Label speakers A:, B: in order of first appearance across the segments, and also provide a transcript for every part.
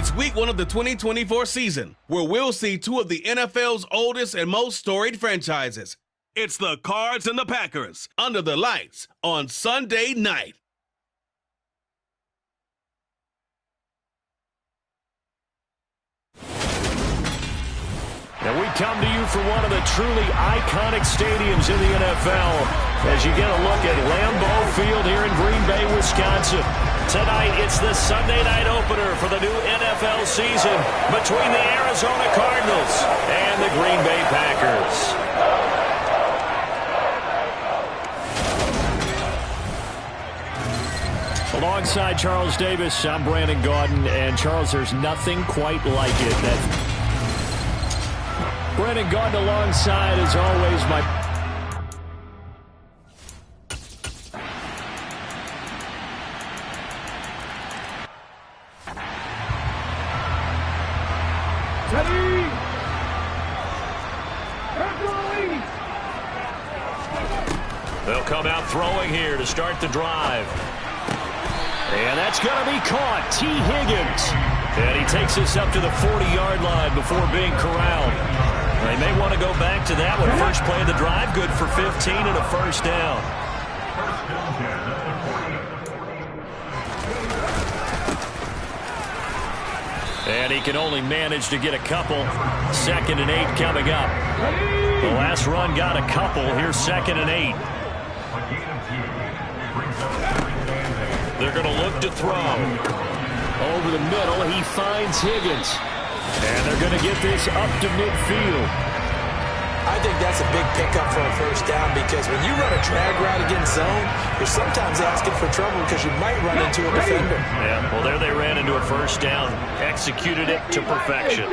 A: It's week 1 of the 2024 season, where we'll see two of the NFL's oldest and most storied franchises. It's the Cards and the Packers, under the lights on Sunday night.
B: And we come to you from one of the truly iconic stadiums in the NFL as you get a look at Lambeau Field here in Green Bay, Wisconsin. Tonight, it's the Sunday night opener for the new NFL season between the Arizona Cardinals and the Green Bay Packers. Alongside Charles Davis, I'm Brandon Gaudin, and Charles, there's nothing quite like it. Brandon Gaudin alongside, as always, my... They'll come out throwing here to start the drive. And that's going to be caught. T. Higgins. And he takes us up to the 40-yard line before being corralled. They may want to go back to that one. First play of the drive, good for 15 and a first down. And he can only manage to get a couple. 2nd and 8 coming up. The last run got a couple. Here's 2nd and 8. They're going to look to throw. Over the middle, he finds Higgins. And they're going to get this up to midfield.
C: I think that's a big pickup for a first down because when you run a drag route against zone, you're sometimes asking for trouble because you might run into a defender.
B: Yeah, well, there they ran into a first down. Executed it to perfection.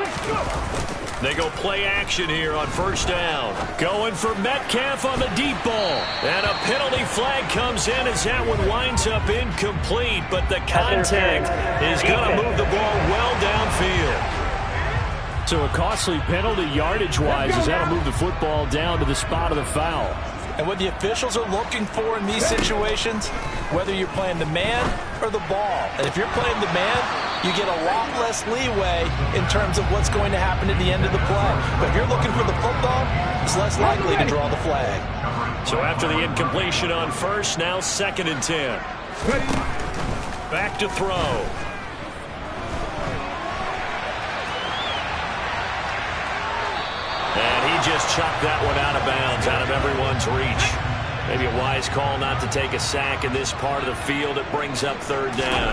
B: They go play action here on first down. Going for Metcalf on the deep ball. And a penalty flag comes in as that one winds up incomplete. But the contact is going to move the ball well downfield. So a costly penalty yardage-wise as that'll move the football down to the spot of the foul.
C: And what the officials are looking for in these situations, whether you're playing the man or the ball. And if you're playing the man, you get a lot less leeway in terms of what's going to happen at the end of the play. But if you're looking for the football, it's less likely to draw the flag.
B: So after the incompletion on first, now 2nd and 10. Back to throw. And he just chopped that one out of bounds, out of everyone's reach. Maybe a wise call not to take a sack in this part of the field. It brings up 3rd down.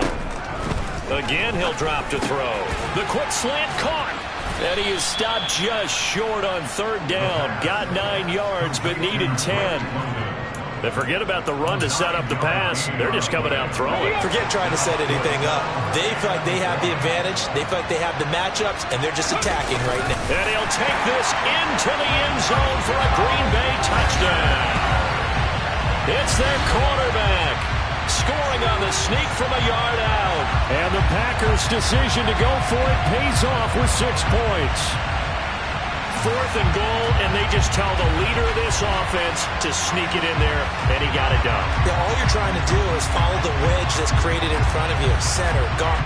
B: Again, he'll drop to throw. The quick slant caught. And he is stopped just short on 3rd down. Got 9 yards, but needed 10. But forget about the run to set up the pass. They're just coming out throwing.
C: Forget trying to set anything up. They feel like they have the advantage. They feel like they have the matchups, and they're just attacking right now.
B: And he'll take this into the end zone for a Green Bay touchdown. It's their quarterback scoring on the sneak from a yard out. And the Packers' decision to go for it pays off with 6 points. 4th and goal, and they just tell the leader of this offense to sneak it in there, and he got it done.
C: Yeah, all you're trying to do is follow the wedge that's created in front of you. Center, guard.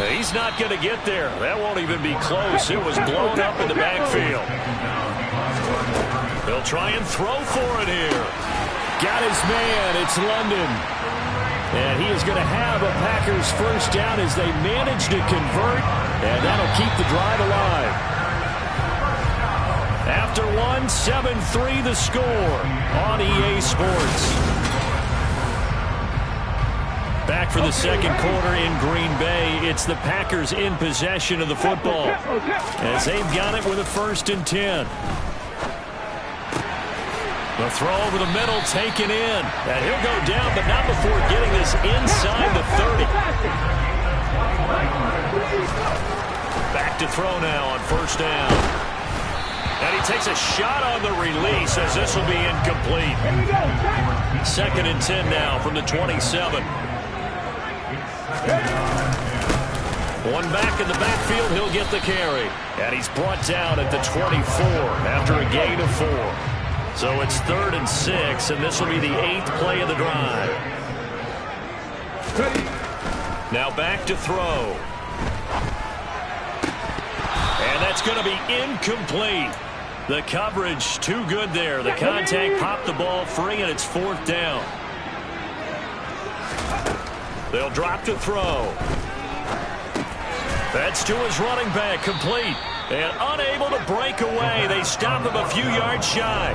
B: He's not going to get there. That won't even be close. It was blown up in the backfield. They'll try and throw for it here. Got his man. It's London. And he is going to have a Packers first down as they manage to convert. And that'll keep the drive alive. After 7-3 the score on EA Sports. Back for the 2nd quarter in Green Bay. It's the Packers in possession of the football as they've got it with a 1st and 10. The throw over the middle taken in. And he'll go down, but not before getting this inside the 30. Back to throw now on first down. And he takes a shot on the release as this will be incomplete. 2nd and 10 now from the 27. One back in the backfield, he'll get the carry. And he's brought down at the 24 after a gain of 4. So it's 3rd and 6, and this will be the 8th play of the drive. Now back to throw. And that's going to be incomplete. The coverage too good there. The contact popped the ball free, and it's 4th down. They'll drop to throw. That's to his running back, complete. And unable to break away. They stop him a few yards shy.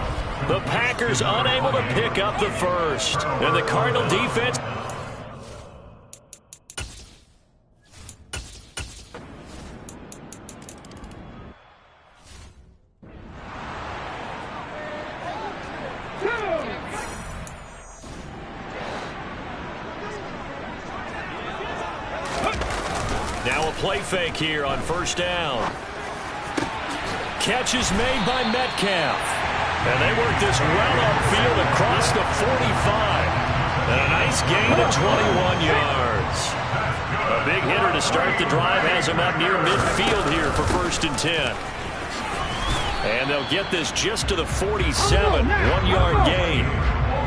B: The Packers unable to pick up the first. And the Cardinal defense... Now a play fake here on 1st down. Catch is made by Metcalf. And they work this well upfield across the 45. And a nice gain of 21 yards. A big hitter to start the drive has him up near midfield here for 1st and 10. And they'll get this just to the 47. 1-yard gain.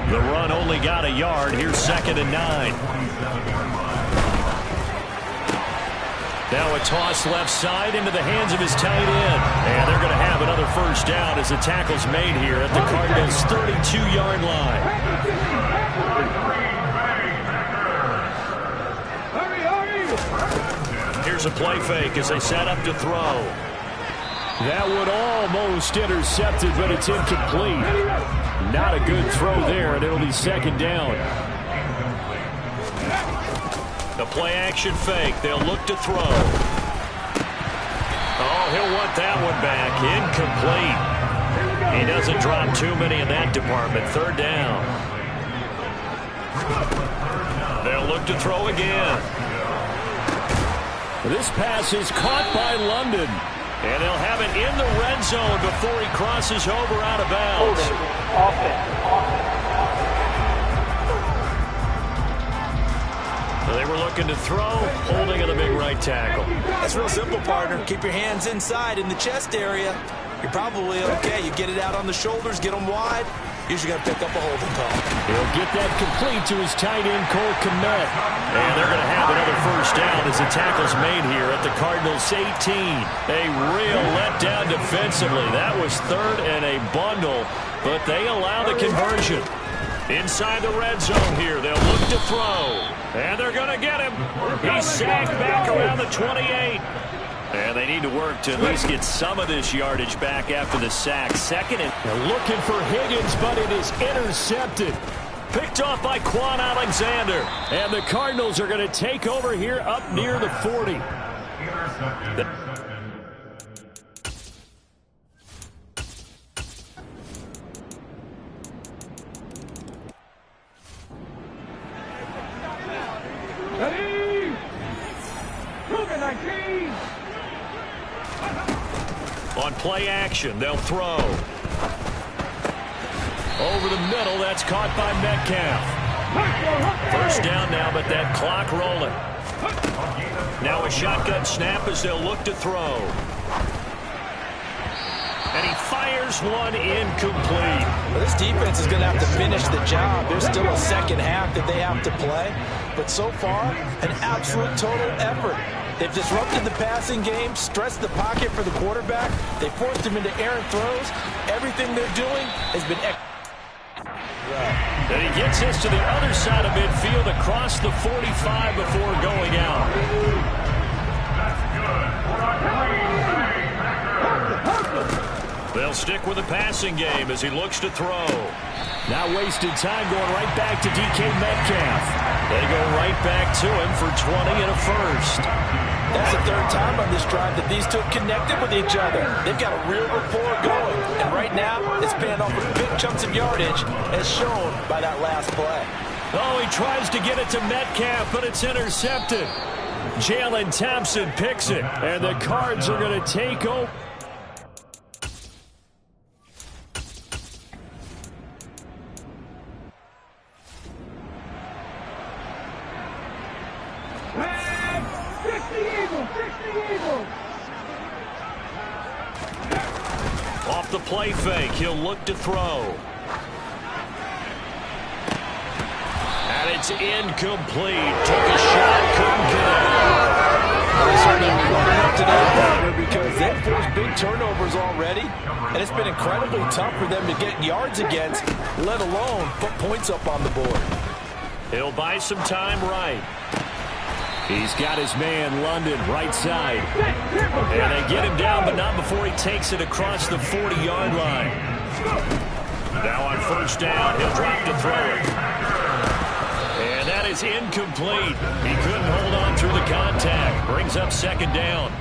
B: The run only got a yard. Here's 2nd and 9. Now a toss left side into the hands of his tight end. And they're going to have another 1st down as the tackle's made here at the Cardinals' 32-yard line. Here's a play fake as they set up to throw. That would almost intercept it, but it's incomplete. Not a good throw there, and it'll be 2nd down. The play-action fake. They'll look to throw. Oh, he'll want that one back. Incomplete. He doesn't drop too many in that department. 3rd down. They'll look to throw again. This pass is caught by London. And they'll have it in the red zone before he crosses over out of bounds. They were looking to throw, holding of the big right tackle.
C: That's real simple, partner. Keep your hands inside in the chest area. You're probably okay. You get it out on the shoulders, get them wide. Usually got to pick up a holding call.
B: He'll get that complete to his tight end, Cole Kmet. And they're going to have another 1st down as the tackle's made here at the Cardinals' 18. A real letdown defensively. That was 3rd and a bundle, but they allow the conversion. Inside the red zone here, they'll look to throw. And they're going to get him. He's sacked back around the 28. And they need to work to at least get some of this yardage back after the sack. 2nd and... They're looking for Higgins, but it is intercepted. Picked off by Quan Alexander. And the Cardinals are going to take over here up near the 40. On play action, they'll throw. Over the middle, that's caught by Metcalf. 1st down now, but that clock rolling. Now a shotgun snap as they'll look to throw. And he fires one incomplete.
C: Well, this defense is going to have to finish the job. There's still a 2nd half that they have to play. But so far, an absolute total effort. They've disrupted the passing game, stressed the pocket for the quarterback. They forced him into errant throws. Everything they're doing has been
B: And he gets this to the other side of midfield across the 45 before going out. They'll stick with the passing game as he looks to throw. Now wasted time going right back to DK Metcalf. They go right back to him for 20 and a 1st.
C: That's the 3rd time on this drive that these two have connected with each other. They've got a real rapport going. And right now, it's paying off with big chunks of yardage, as shown by that last play.
B: Oh, he tries to get it to Metcalf, but it's intercepted. Jalen Thompson picks it, and the Cards are going to take over. Off the play fake, he'll look to throw. And it's incomplete. Took a shot, couldn't connect.
C: They certainly warming up today, partner, because they've forced big turnovers already, and it's been incredibly tough for them to get yards against, let alone put points up on the board.
B: He'll buy some time right. He's got his man, London, right side. And they get him down, but not before he takes it across the 40-yard line. Now on first down, he'll drop to throw it. And that is incomplete. He couldn't hold on through the contact. Brings up second down.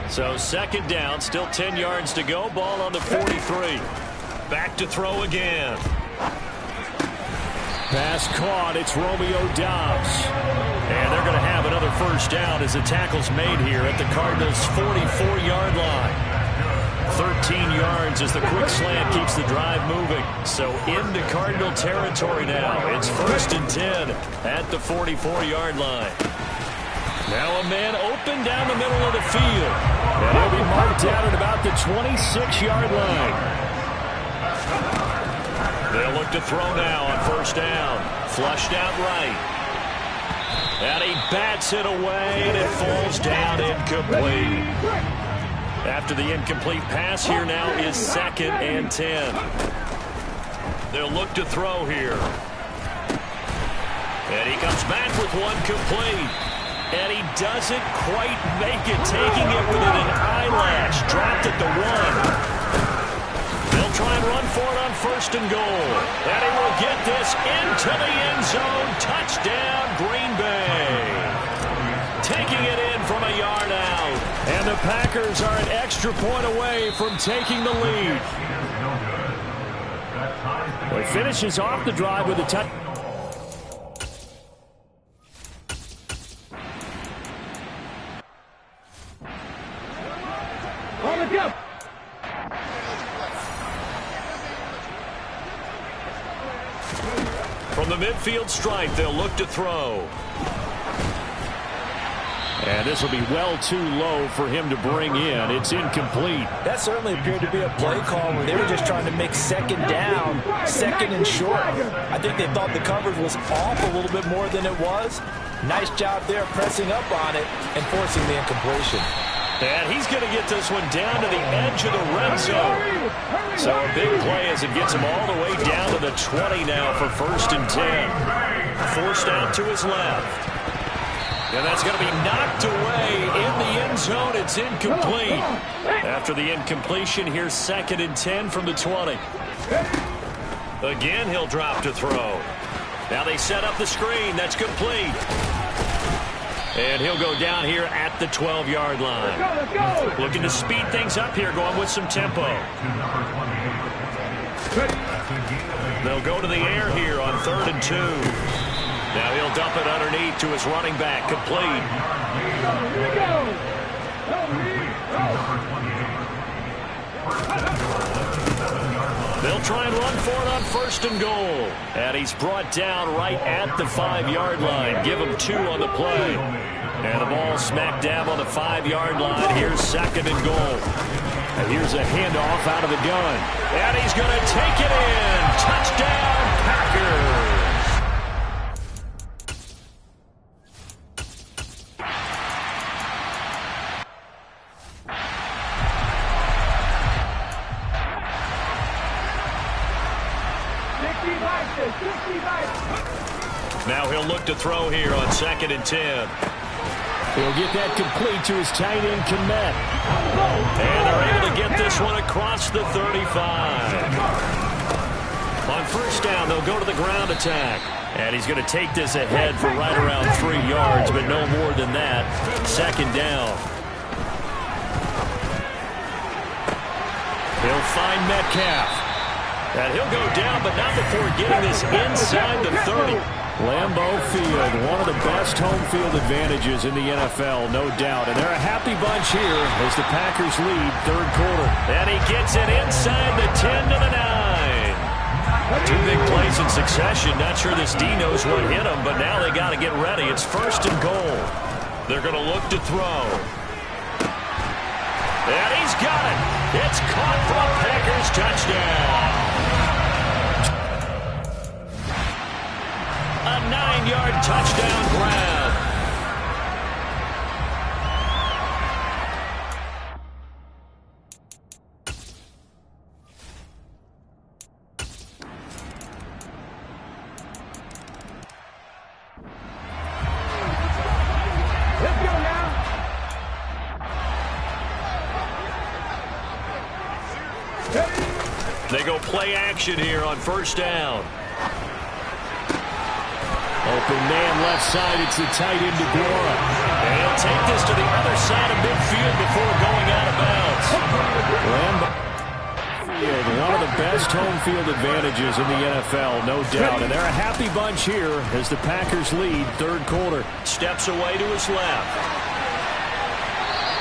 B: So second down, still 10 yards to go. Ball on the 43. Back to throw again. Pass caught. It's Romeo Doubs. And they're going to have another first down as the tackle's made here at the Cardinals' 44-yard line. 13 yards as the quick slant keeps the drive moving. So into Cardinal territory now. It's first and 10 at the 44-yard line. Now a man open down the middle of the field. And he'll be marked out at about the 26-yard line. They'll look to throw now on first down. Flushed out right. And he bats it away, and it falls down incomplete. After the incomplete pass, here now is second and 10. They'll look to throw here. And he comes back with one complete. And he doesn't quite make it, taking it within an eyelash. Dropped at the 1. They'll try and run for it on first and goal. And he will get this into the end zone. Touchdown, Green Bay. Taking it in from a yard out. And the Packers are an extra point away from taking the lead. Well, he finishes off the drive with a touch. From the midfield stripe, they'll look to throw. And this will be well too low for him to bring in. It's incomplete.
C: That certainly appeared to be a play call where they were just trying to make second down, second and short. I think they thought the coverage was off a little bit more than it was. Nice job there pressing up on it and forcing the incompletion.
B: And he's going to get this one down to the edge of the red zone. So a big play as it gets him all the way down to the 20 now for first and 10. Forced out to his left. And that's going to be knocked away in the end zone. It's incomplete. After the incompletion, here's second and 10 from the 20. Again, he'll drop to throw. Now they set up the screen. That's complete. And he'll go down here at the 12-yard line. Looking to speed things up here, going with some tempo. They'll go to the air here on 3rd and 2. Now he'll dump it underneath to his running back. Complete. They'll try and run for it on first and goal. And he's brought down right at the 5-yard line. Give him 2 on the play. And the ball smack dab on the 5-yard line. Here's second and goal. And here's a handoff out of the gun. And he's going to take it in. Touchdown, Packers. Now he'll look to throw here on 2nd and 10. He'll get that complete to his tight end, Komet. And they're able to get this one across the 35. On first down, they'll go to the ground attack. And he's going to take this ahead for right around 3 yards, but no more than that. Second down. He'll find Metcalf. And he'll go down, but not before getting this inside the 30. Lambeau Field, one of the best home field advantages in the NFL, no doubt. And they're a happy bunch here as the Packers lead 3rd quarter. And he gets it inside the 10 to the 9. 2 big plays in succession. Not sure this D knows what hit him, but now they got to get ready. It's first and goal. They're going to look to throw. And he's got it. It's caught for a Packers touchdown. A 9-yard touchdown grab. They go play action here on first down. Open man left side. It's the tight end DeGuara. And he'll take this to the other side of midfield before going out of bounds. One of the best home field advantages in the NFL, no doubt. And they're a happy bunch here as the Packers lead third quarter. Steps away to his left.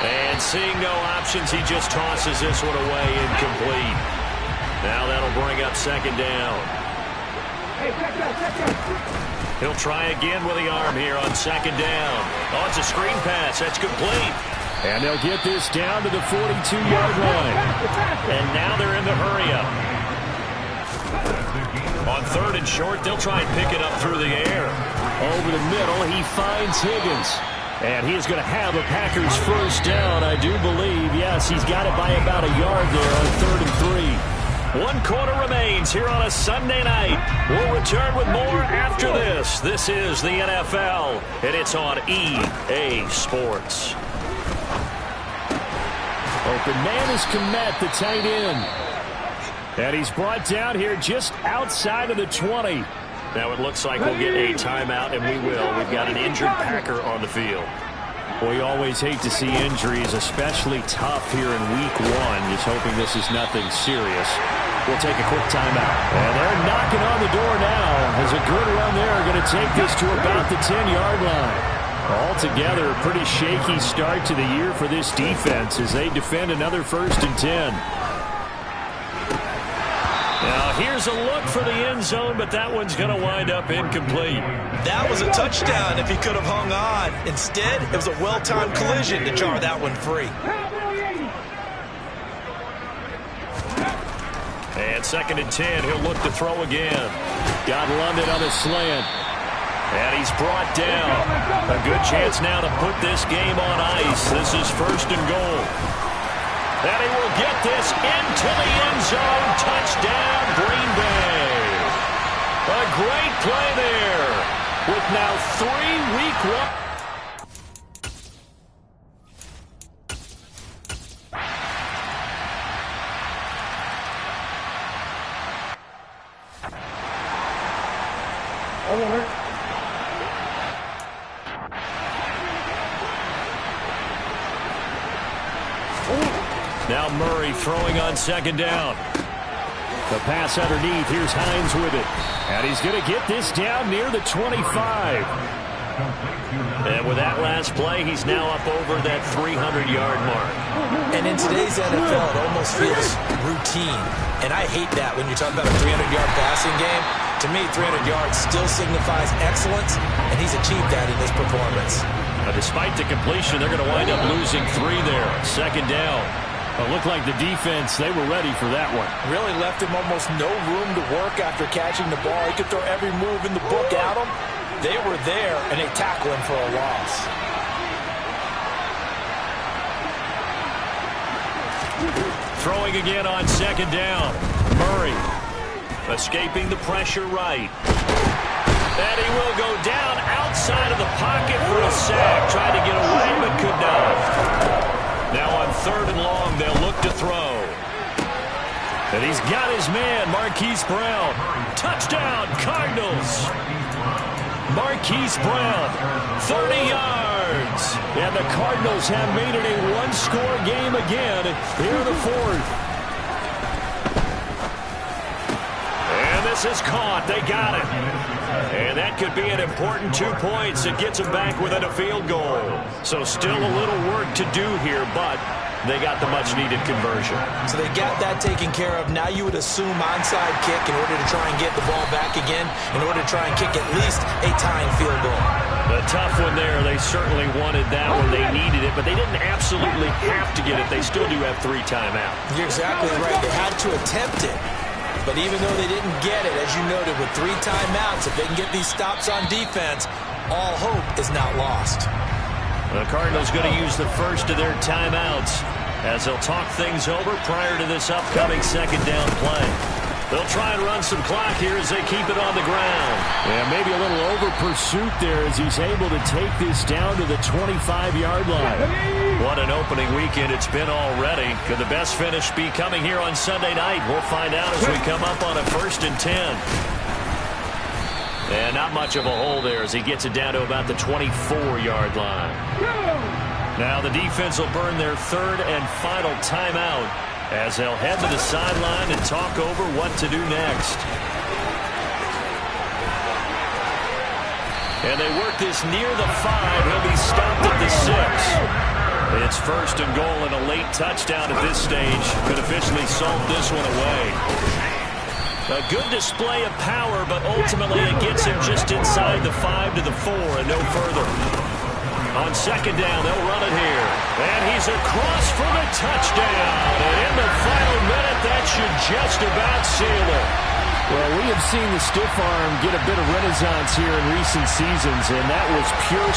B: And seeing no options, he just tosses this one away incomplete. Now that'll bring up second down. He'll try again with the arm here on second down. Oh, it's a screen pass. That's complete. And they'll get this down to the 42-yard line. And now they're in the hurry-up. On third and short, they'll try and pick it up through the air. Over the middle, he finds Higgins. And he's going to have a Packers first down, I do believe. Yes, he's got it by about a yard there on 3rd and 3. 1 quarter remains here on a Sunday night. We'll return with more after this. This is the NFL, and it's on EA Sports. Open man is Kmet, the tight end. And he's brought down here just outside of the 20. Now it looks like we'll get a timeout, and we will. We've got an injured Packer on the field. We always hate to see injuries, especially tough here in week 1. Just hoping this is nothing serious. We'll take a quick timeout. And they're knocking on the door now as a good run there going to take this to about the 10-yard line. Altogether, a pretty shaky start to the year for this defense as they defend another 1st and 10. Now, here's a look for the end zone, but that one's going to wind up incomplete.
C: That was a touchdown if he could have hung on. Instead, it was a well-timed collision to jar that one free.
B: And 2nd and 10, he'll look to throw again. Got London on a slant. And he's brought down. A good chance now to put this game on ice. This is 1st and goal. And he will get this into the end zone. Touchdown, Green Bay. A great play there with now 3 week 1. Now Murray throwing on 2nd down. The pass underneath. Here's Hines with it. And he's going to get this down near the 25. And with that last play, he's now up over that 300-yard mark.
C: And in today's NFL, it almost feels routine. And I hate that when you talk about a 300-yard passing game. To me, 300 yards still signifies excellence, and he's achieved that in this performance.
B: Despite the completion, they're going to wind up losing 3 there. 2nd down. It looked like the defense, they were ready for that one.
C: Really left him almost no room to work after catching the ball. He could throw every move in the book at him. They were there, and they tackled him for a loss.
B: Throwing again on 2nd down. Murray escaping the pressure right. And he will go down outside of the pocket for a sack. Tried to get away, but could not. Now on 3rd and long, they'll look to throw. And he's got his man, Marquise Brown. Touchdown, Cardinals. Marquise Brown, 30 yards. And the Cardinals have made it a 1-score game again here in the 4th. And this is caught. They got it. And that could be an important 2 points. It gets them back within a field goal. So still a little work to do here, but they got the much-needed conversion.
C: So they got that taken care of. Now you would assume onside kick in order to try and get the ball back again, in order to try and kick at least a tying field goal.
B: The tough one there. They certainly wanted that one. They needed it, but they didn't absolutely have to get it. They still do have 3 timeouts.
C: You're exactly right. They had to attempt it. But even though they didn't get it, as you noted, with 3 timeouts, if they can get these stops on defense, all hope is not lost.
B: The Cardinals going to use the first of their timeouts as they'll talk things over prior to this upcoming second down play. They'll try and run some clock here as they keep it on the ground.
D: Yeah, maybe a little over pursuit there as he's able to take this down to the 25-yard line.
B: What an opening weekend it's been already. Could the best finish be coming here on Sunday night? We'll find out as we come up on a 1st and 10. And not much of a hole there as he gets it down to about the 24-yard line. Now the defense will burn their 3rd and final timeout as they'll head to the sideline and talk over what to do next. And they work this near the 5. He'll be stopped at the 6. It's 1st and goal and a late touchdown at this stage could officially salt this one away. A good display of power, but ultimately it gets him just inside the 5 to the 4 and no further. On 2nd down, they'll run it here. And he's across for the touchdown. And in the final minute, that should just about seal it.
D: Well, we have seen the stiff arm get a bit of renaissance here in recent seasons, and that was pure.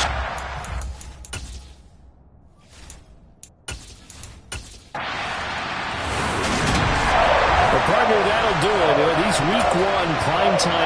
D: But partner, that'll do it. These week 1 primetime.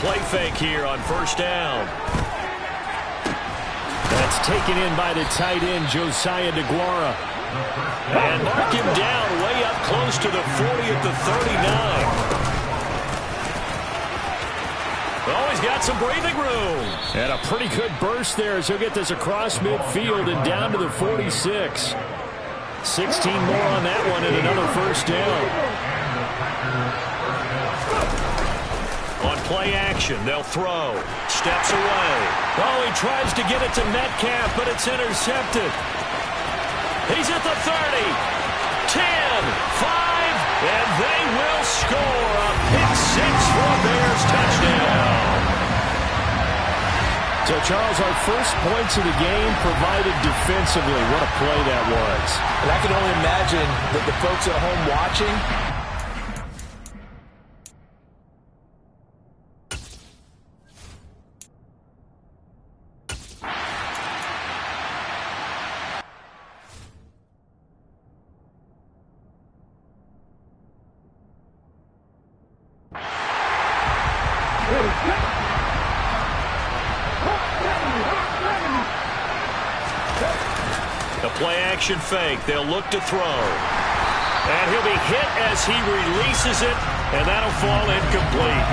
B: Play fake here on first down. That's taken in by the tight end, Josiah DeGuara. And mark him down way up close to the 40 at the 39. Oh, he's got some breathing room.
D: And a pretty good burst there as he'll get this across midfield and down to the 46. 16 more on that one and another first down.
B: On play action, they'll throw. Steps away. Oh, he tries to get it to Metcalf, but it's intercepted. He's at the 30. 10, 5, and they will score a pick six for a Bears touchdown.
D: So, Charles, our first points of the game provided defensively. What a play that was.
C: And I can only imagine that the folks at home watching,
B: the play-action fake. They'll look to throw. And he'll be hit as he releases it, and that'll fall incomplete.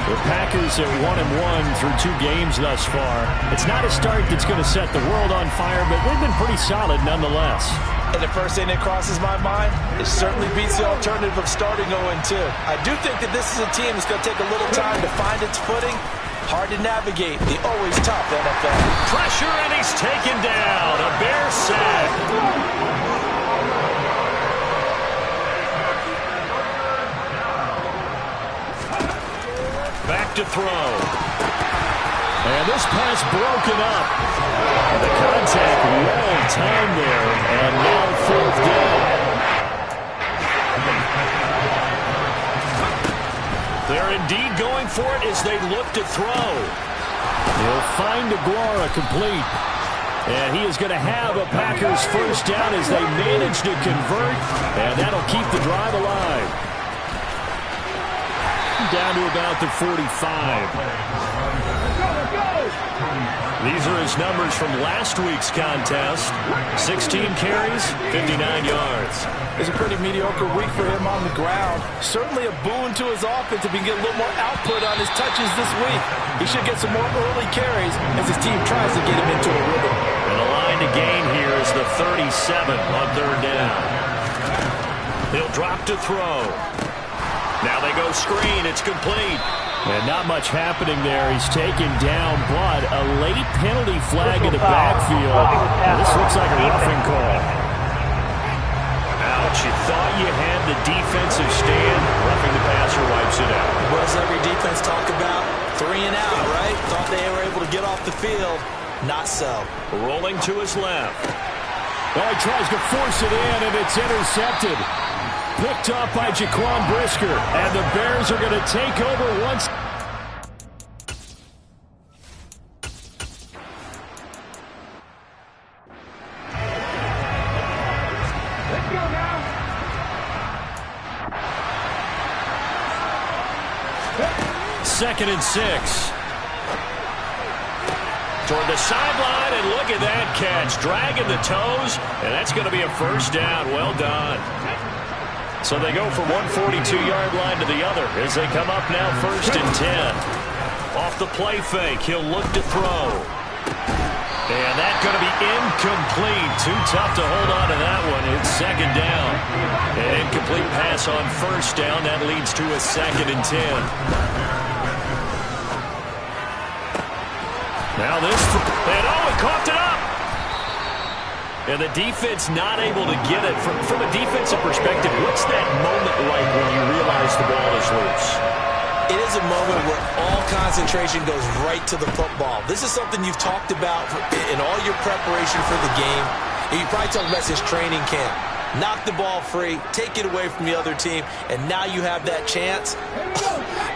D: The Packers are 1-1 through 2 games thus far. It's not a start that's going to set the world on fire, but they've been pretty solid nonetheless.
C: and the first thing that crosses my mind, it certainly beats the alternative of starting 0-2. I do think that this is a team that's going to take a little time to find its footing. Hard to navigate the always tough NFL.
B: Pressure, and he's taken down. A Bear sack. Back to throw.
D: And this pass broken up. The contact well timed there, and now 4th down.
B: They're indeed going for it as they look to throw.
D: He'll find Aguara complete. And he is going to have a Packers first down as they manage to convert, and that'll keep the drive alive. Down to about the 45. These are his numbers from last week's contest. 16 carries, 59 yards.
C: It's a pretty mediocre week for him on the ground. Certainly a boon to his offense if he can get a little more output on his touches this week. He should get some more early carries as his team tries to get him into a rhythm.
B: And the line to gain here is the 37 on 3rd down. He'll drop to throw. Now they go screen. It's complete.
D: And not much happening there. He's taken down, but a late penalty flag in the backfield. This looks like a roughing call.
B: Ouch, you thought you had the defensive stand. Roughing the passer wipes it out.
C: What does every defense talk about? 3 and out, right? Thought they were able to get off the field. Not so.
B: Rolling to his left.
D: Oh, he tries to force it in, and it's intercepted. Picked up by Jaquan Brisker, and the Bears are going to take over once.
E: Let's go now.
B: Second and 6. Toward the sideline, and look at that catch. Dragging the toes, and that's going to be a first down. Well done. So they go from one 42-yard line to the other as they come up now 1st and 10. Off the play fake, he'll look to throw. And that's going to be incomplete. Too tough to hold on to that one. It's 2nd down. An incomplete pass on 1st down. That leads to a 2nd and 10. Now this, and oh, he coughed it up. And the defense not able to get it. From a defensive perspective, what's that moment like when you realize the ball is loose?
C: It is a moment where all concentration goes right to the football. This is something you've talked about in all your preparation for the game. And you probably talked about since training camp. Knock the ball free, take it away from the other team, and now you have that chance.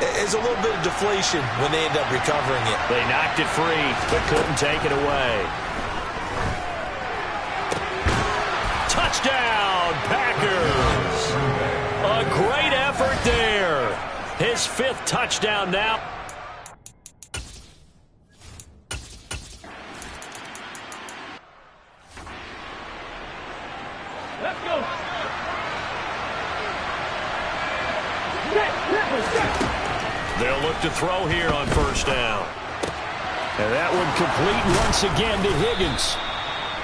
C: There's a little bit of deflation when they end up recovering it.
B: They knocked it free, but couldn't take it away. Touchdown, Packers! A great effort there. His 5th touchdown now.
E: Let's go.
B: They'll look to throw here on 1st down.
D: And that one complete once again to Higgins.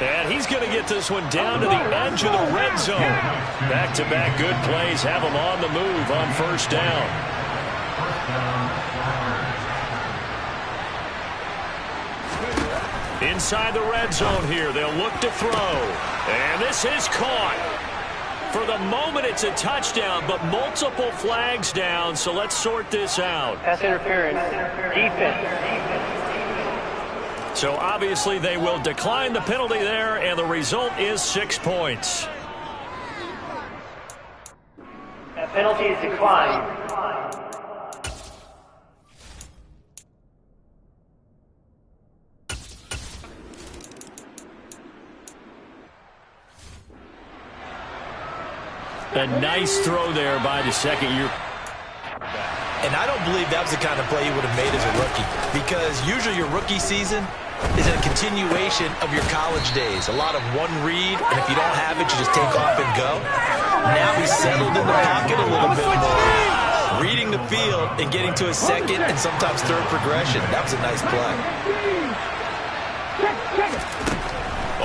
B: And he's going to get this one down to the edge of the red zone. Back-to-back good plays have him on the move on 1st down. Inside the red zone here, they'll look to throw. And this is caught. For the moment, it's a touchdown, but multiple flags down, so let's sort this out.
F: Pass interference. Defense.
B: So obviously they will decline the penalty there, and the result is 6 points.
F: That penalty is declined.
D: A nice throw there by the second-year.
C: And I don't believe that was the kind of play he would have made as a rookie, because usually your rookie season is a continuation of your college days. A lot of one read, and if you don't have it, you just take off and go. Now he's settled in the pocket a little bit more, reading the field and getting to his second and sometimes third progression. That was a nice play.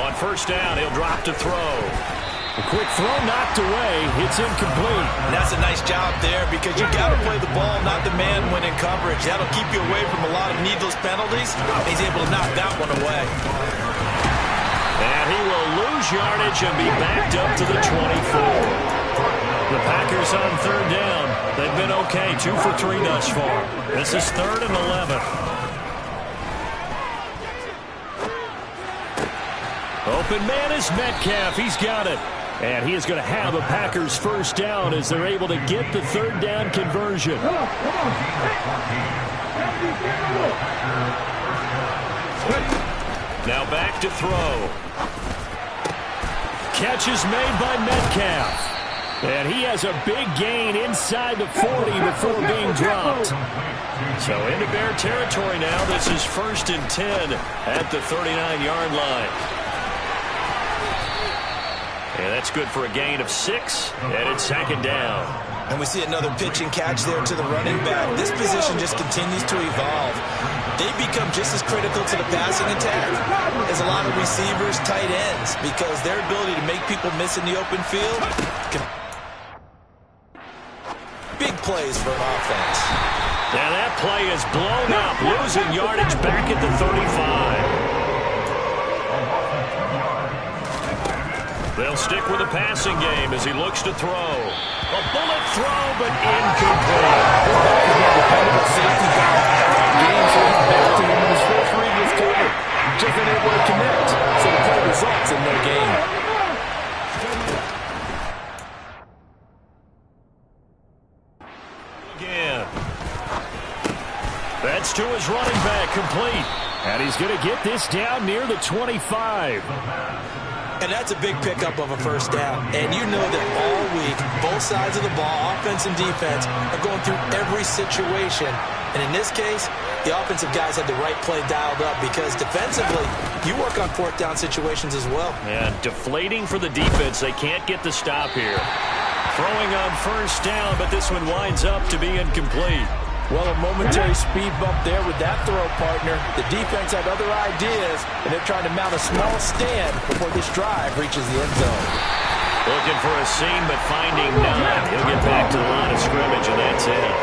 B: On first down, he'll drop to throw.
D: A quick throw knocked away. It's incomplete.
C: And that's a nice job there, because you got to play the ball, not the man when in coverage. That'll keep you away from a lot of needless penalties. He's able to knock that one away.
B: And he will lose yardage and be backed up to the 24. The Packers on third down. They've been okay, 2 for 3 thus far. This is 3rd and 11.
D: Open man is Metcalf. He's got it. And he is going to have a Packers first down as they're able to get the third down conversion.
B: Now back to throw.
D: Catch is made by Metcalf. And he has a big gain inside the 40 before being dropped.
B: So into Bear territory now. This is 1st and 10 at the 39-yard line. And that's good for a gain of 6, and it's 2nd down.
C: And we see another pitch and catch there to the running back. This position just continues to evolve. They become just as critical to the passing attack as a lot of receivers, tight ends, because their ability to make people miss in the open field can... Big plays for an offense.
B: Now that play is blown up, losing yardage back at the 35. They'll stick with the passing game as he looks to throw. A bullet throw, but incomplete.
C: Safety valve game, so he's back to him when his first read was covered. Just unable to connect, so the play results in no gain.
B: Again. That's to his running back, complete.
D: And he's going to get this down near the 25.
C: And that's a big pickup of a first down. And you know that all week, both sides of the ball, offense and defense, are going through every situation. And in this case, the offensive guys had the right play dialed up, because defensively, you work on 4th down situations as well.
B: Yeah, deflating for the defense. They can't get the stop here. Throwing on first down, but this one winds up to be incomplete.
C: Well, a momentary speed bump there with that throw, partner. The defense had other ideas, and they're trying to mount a small stand before this drive reaches the end zone.
B: Looking for a seam, but finding none. He'll get back to the line of scrimmage, and that's it.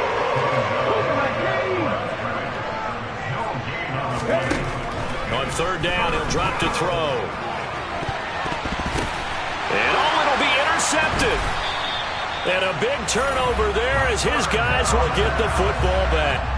B: On third down, he'll drop to throw. And it'll be intercepted. And a big turnover there as his guys will get the football back.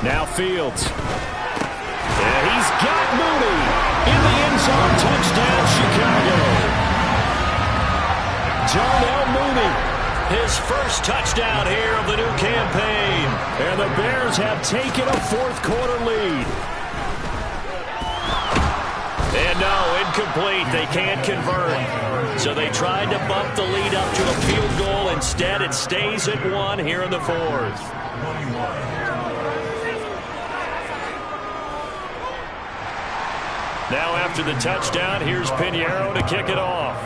D: Now Fields. And he's got Mooney in the end zone. Touchdown, Chicago. Darnell Mooney.
B: His first touchdown here of the new campaign.
D: And the Bears have taken a fourth-quarter lead.
B: And no, incomplete. They can't convert. So they tried to bump the lead up to a field goal. Instead, it stays at 1 here in the fourth. Now after the touchdown, here's Pinheiro to kick it off.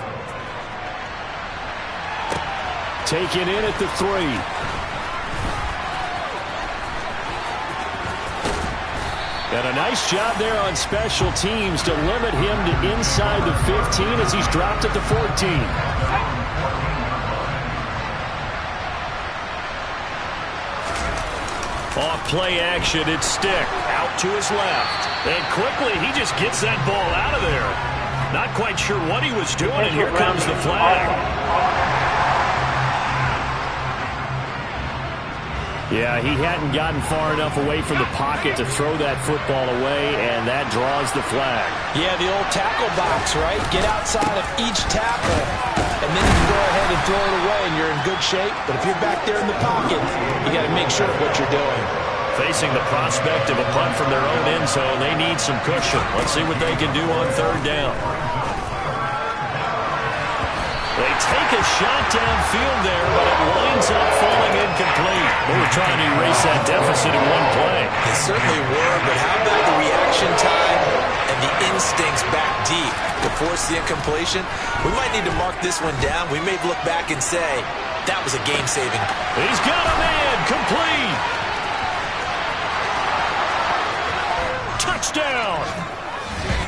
D: Taken in at the 3. And a nice job there on special teams to limit him to inside the 15 as he's dropped at the 14.
B: Off play action, it's Stick. Out to his left. And quickly, he just gets that ball out of there. Not quite sure what he was doing, and here comes the flag.
D: Yeah, he hadn't gotten far enough away from the pocket to throw that football away, and that draws the flag.
C: Yeah, the old tackle box, right? Get outside of each tackle, and then you can go ahead and throw it away, and you're in good shape. But if you're back there in the pocket, you got to make sure of what you're doing.
B: Facing the prospect of a punt from their own end zone, they need some cushion. Let's see what they can do on third down. They take a shot downfield there, but it winds up falling incomplete. They were trying to erase that deficit in one play.
C: They certainly were, but how about the reaction time and the instincts back deep to force the incompletion? We might need to mark this one down. We may look back and say, that was a game-saving.
B: He's got a man, complete. Touchdown.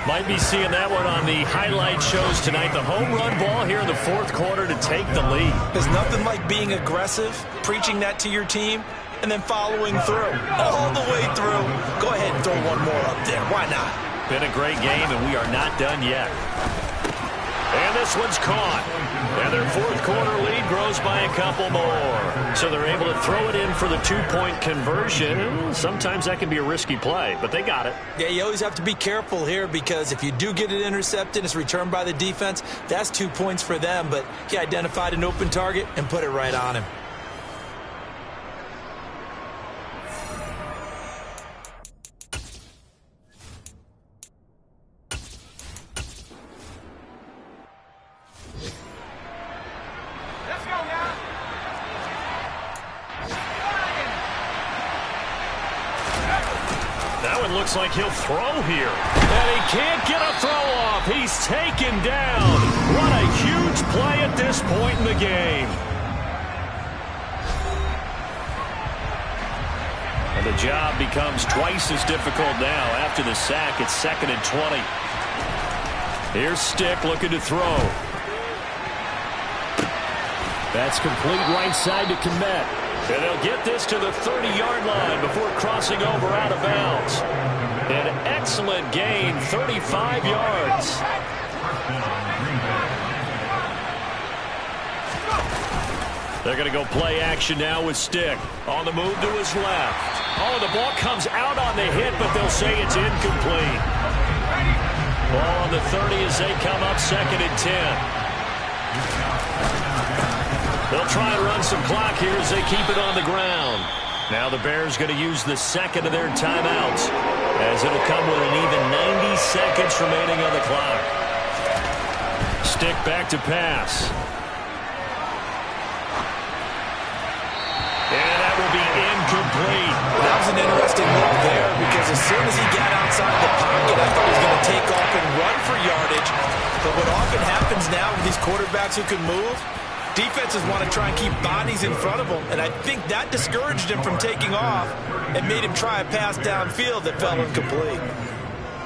B: Might be seeing that one on the highlight shows tonight. The home run ball here in the fourth quarter to take the lead.
C: There's nothing like being aggressive, preaching that to your team, and then following through. All the way through. Go ahead and throw one more up there. Why not?
B: Been a great game, and we are not done yet. And this one's caught. And their fourth quarter lead grows by a couple more. So they're able to throw it in for the two-point conversion. Sometimes that can be a risky play, but they got it.
C: Yeah, you always have to be careful here because if you do get it intercepted, it's returned by the defense. That's 2 points for them, but he identified an open target and put it right on him.
B: Looks like he'll throw here. And he can't get a throw off. He's taken down. What a huge play at this point in the game. And the job becomes twice as difficult now. After the sack, it's 2nd and 20. Here's Stick looking to throw.
D: That's complete right side to Komet.
B: And they'll get this to the 30-yard line before crossing over out of bounds. An excellent gain, 35 yards. They're going to go play action now with Stick. On the move to his left. Oh, the ball comes out on the hit, but they'll say it's incomplete. Ball on the 30 as they come up 2nd and 10. They'll try and run some clock here as they keep it on the ground. Now the Bears going to use the second of their timeouts as it'll come with an even 90 seconds remaining on the clock. Stick back to pass. And that will be incomplete.
C: That was an interesting look there because as soon as he got outside the pocket, I thought he was going to take off and run for yardage. But what often happens now with these quarterbacks who can move, defenses want to try and keep bodies in front of him, and I think that discouraged him from taking off and made him try a pass downfield that fell incomplete.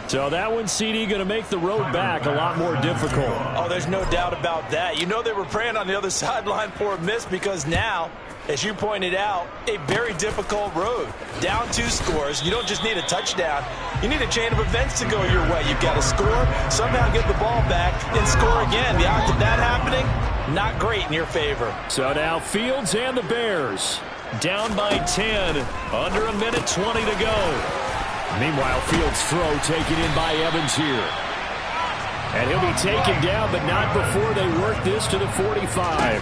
D: So that one, CD, going to make the road back a lot more difficult.
C: Oh, there's no doubt about that. You know they were praying on the other sideline for a miss because now, as you pointed out, a very difficult road. Down 2 scores. You don't just need a touchdown. You need a chain of events to go your way. You've got to score, somehow get the ball back, and score again. The odds of that happening, not great in your favor.
D: So now Fields and the Bears
B: down by 10. Under a minute 20 to go.
D: Meanwhile, Fields' throw taken in by Evans here. And he'll be taken down, but not before they work this to the 45.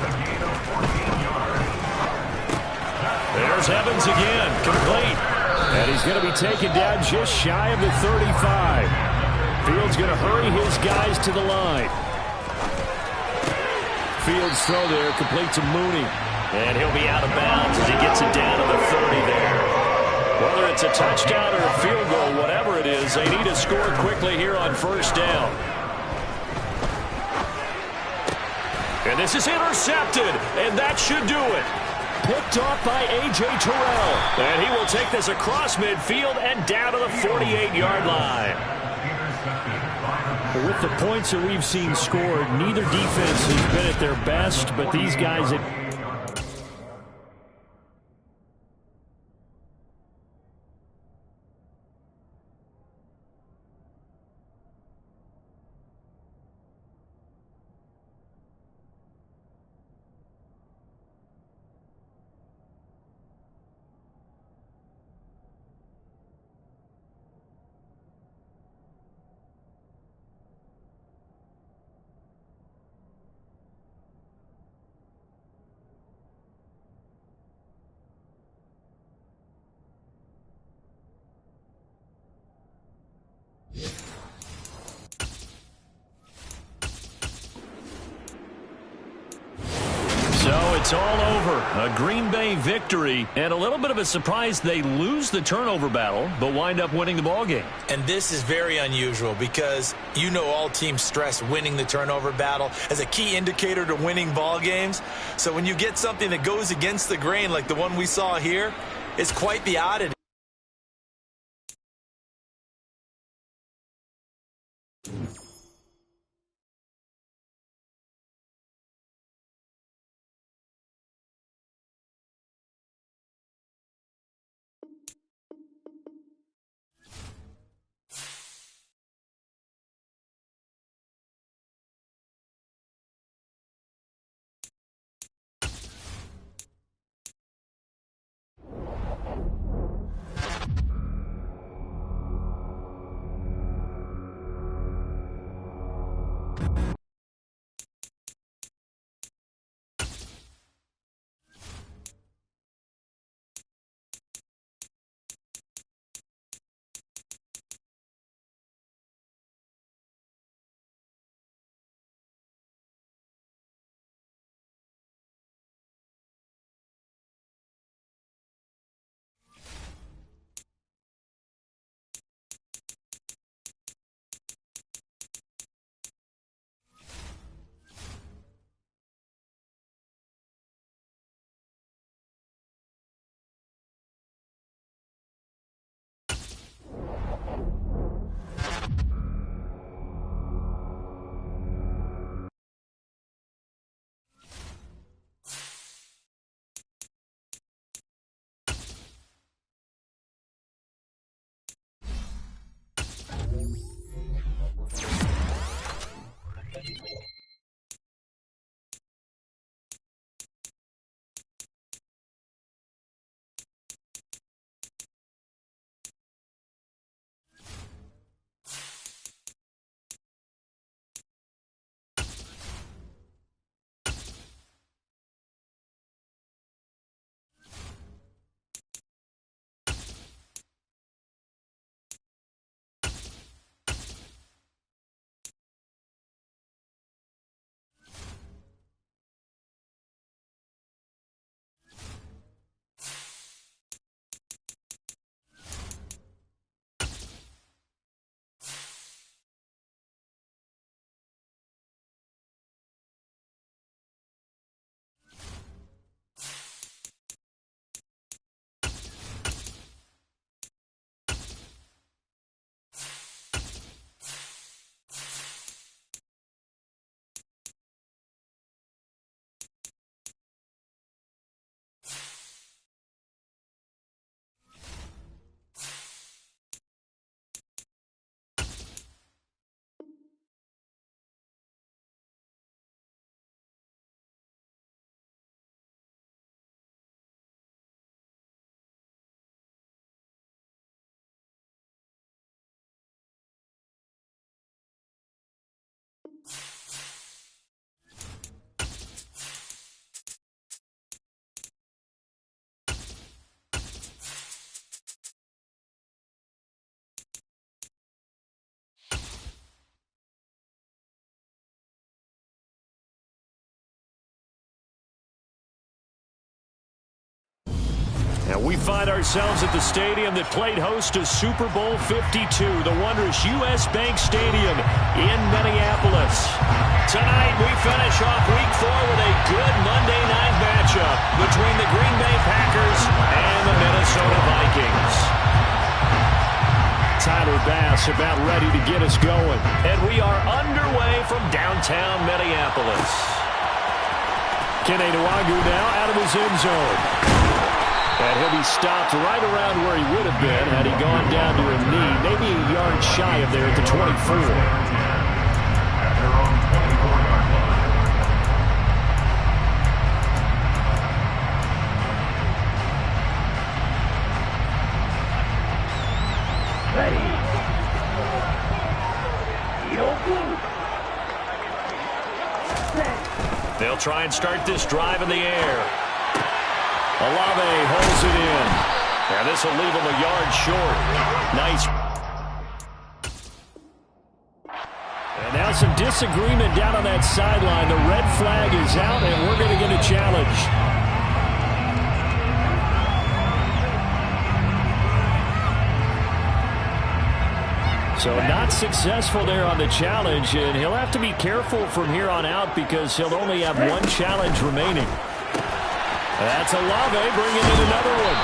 D: There's Evans again, complete. And he's going to be taken down just shy of the 35. Fields going to hurry his guys to the line. Fields throw there, complete to Mooney.
B: And he'll be out of bounds as he gets it down to the 30 there. Whether it's a touchdown or a field goal, whatever it is, they need to score quickly here on first down. And this is intercepted, and that should do it.
D: Picked off by A.J. Terrell.
B: And he will take this across midfield and down to the 48-yard line.
D: With the points that we've seen scored, neither defense has been at their best, but these guys...
B: So it's all over. A Green Bay victory, and a little bit of a surprise they lose the turnover battle, but wind up winning the ballgame.
C: And this is very unusual because you know all teams stress winning the turnover battle as a key indicator to winning ball games. So when you get something that goes against the grain like the one we saw here, it's quite the oddity.
D: We find ourselves at the stadium that played host to Super Bowl 52, the wondrous U.S. Bank Stadium in Minneapolis. Tonight, we finish off Week 4 with a good Monday night matchup between the Green Bay Packers and the Minnesota Vikings. Tyler Bass about ready to get us going. And we are underway from downtown Minneapolis. Kene Nwangwu now out of his end zone. And he'll be stopped right around where he would have been had he gone down to a knee, maybe a yard shy of there at the 24. They'll try and start this drive in the air. Olave holds it in. And this will leave him a yard short. Nice. And now some disagreement down on that sideline. The red flag is out, and we're going to get a challenge. So not successful there on the challenge, and he'll have to be careful from here on out because he'll only have one challenge remaining. That's Olave bringing in another one.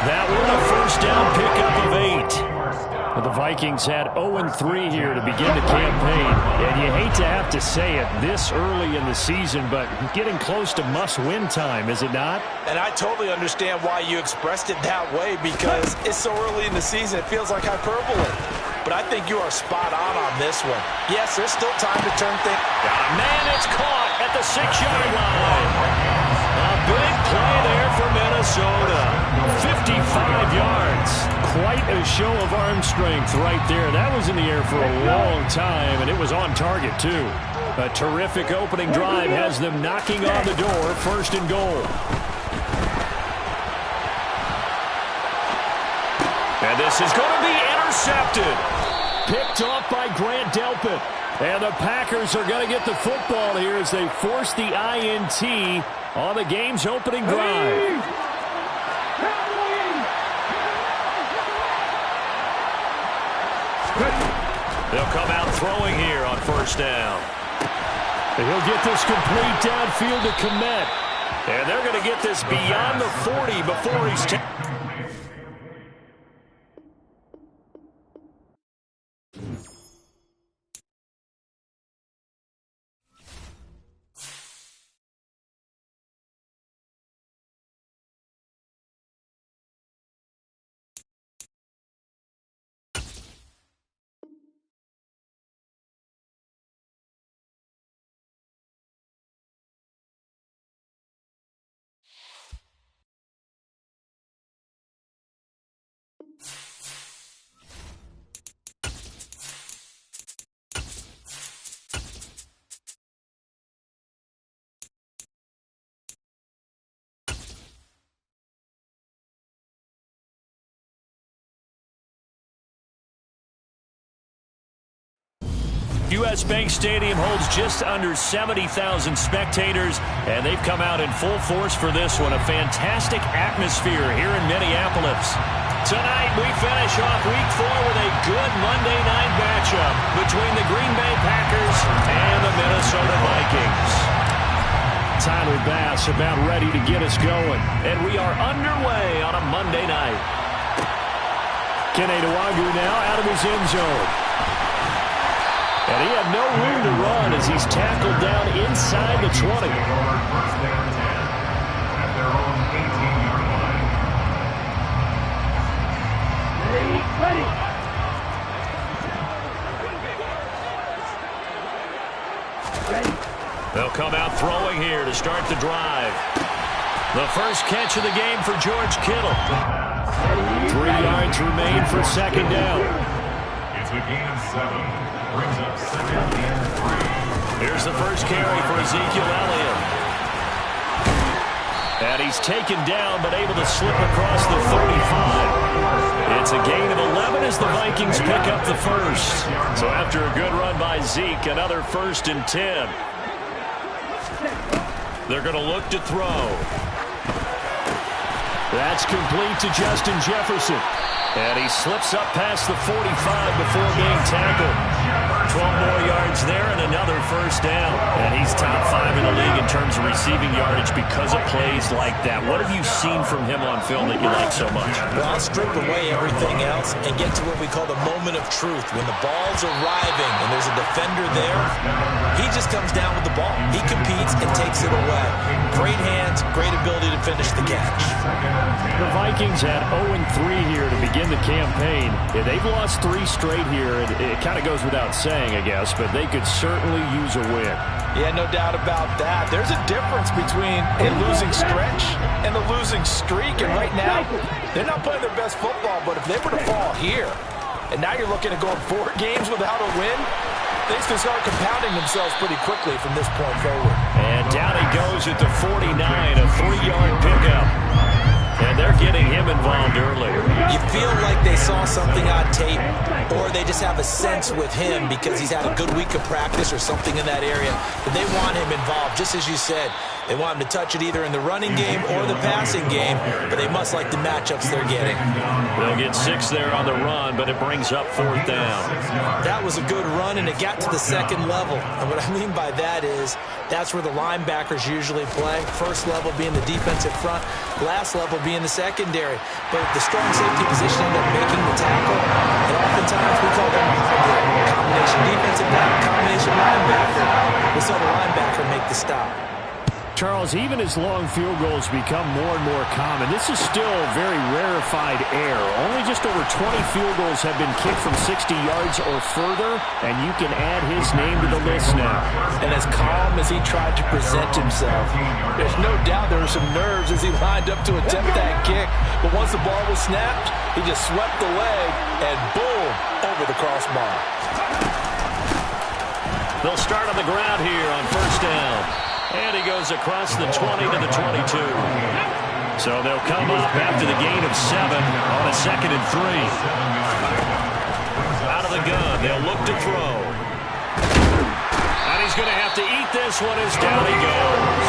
D: That one a first down pickup of 8. But the Vikings had 0-3 here to begin the campaign. And you hate to have to say it this early in the season, but getting close to must-win time, is it not?
C: And I totally understand why you expressed it that way because it's so early in the season, it feels like hyperbole. But I think you are spot on this one. Yes, there's still time to turn things.
D: Got a man, it's caught at the 6-yard line. A big play there for Minnesota. 55 yards. Quite a show of arm strength right there. That was in the air for a long time, and it was on target, too. A terrific opening drive has them knocking on the door, 1st and goal. And this is going to be intercepted. Picked off by Grant Delpit. And the Packers are going to get the football here as they force the INT on the game's opening drive. They'll come out throwing here on 1st down. And he'll get this complete downfield to Kmet. And they're going to get this beyond the 40 before he's taken. U.S. Bank Stadium holds just under 70,000 spectators, and they've come out in full force for this one. A fantastic atmosphere here in Minneapolis. Tonight, we finish off Week 4 with a good Monday night matchup between the Green Bay Packers and the Minnesota Vikings. Tyler Bass about ready to get us going, and we are underway on a Monday night. Kene Nwangwu now out of his end zone. And he had no room to run as he's tackled down inside the 20. They'll come out throwing here to start the drive. The first catch of the game for George Kittle. 3 yards remain for 2nd down.
G: It's a gain of 7. Brings up 2nd and 3.
D: Here's the first carry for Ezekiel Elliott. And he's taken down, but able to slip across the 35. It's a gain of 11 as the Vikings pick up the first. So after a good run by Zeke, another 1st and 10. They're going to look to throw. That's complete to Justin Jefferson. And he slips up past the 45 before being tackled. 12 more yards there and another first down. And he's top 5 in the league in terms of receiving yardage because of plays like that. What have you seen from him on film that you like so much?
C: Well, I'll strip away everything else and get to what we call the moment of truth. When the ball's arriving and there's a defender there, he just comes down with the ball. He competes and takes it away. Great hands, great ability to finish the catch.
D: The Vikings had 0-3 here to begin the campaign. Yeah, they've lost 3 straight here. It kind of goes without saying, I guess, but they could certainly use a win.
C: Yeah, no doubt about that. There's a difference between a losing stretch and a losing streak, and right now, they're not playing their best football, but if they were to fall here, and now you're looking at going 4 games without a win, things can start compounding themselves pretty quickly from this point forward.
D: And down he goes at the 49, a 3-yard pickup. And they're getting him involved early.
C: You feel like they saw something on tape, or they just have a sense with him because he's had a good week of practice or something in that area. But they want him involved, just as you said. They want him to touch it either in the running game or the passing game, but they must like the matchups they're getting.
D: They'll get 6 there on the run, but it brings up 4th down.
C: That was a good run, and it got to the second level. And what I mean by that is that's where the linebackers usually play. First level being the defensive front, last level being the secondary. But the strong safety position ended up making the tackle, and oftentimes we call them hybrid. Combination defensive back, combination linebacker. We saw the linebacker make the stop.
D: Charles, even as long field goals become more and more common, this is still very rarefied air. Only just over 20 field goals have been kicked from 60 yards or further, and you can add his name to the list now.
C: And as calm as he tried to present himself, there's no doubt there were some nerves as he lined up to attempt that kick. But once the ball was snapped, he just swept the leg, and boom, over the crossbar.
D: They'll start on the ground here on first down. And he goes across the 20 to the 22. So they'll come up after the gain of 7 on a 2nd and 3. Out of the gun, they'll look to throw. And he's going to have to eat this one as down he goes.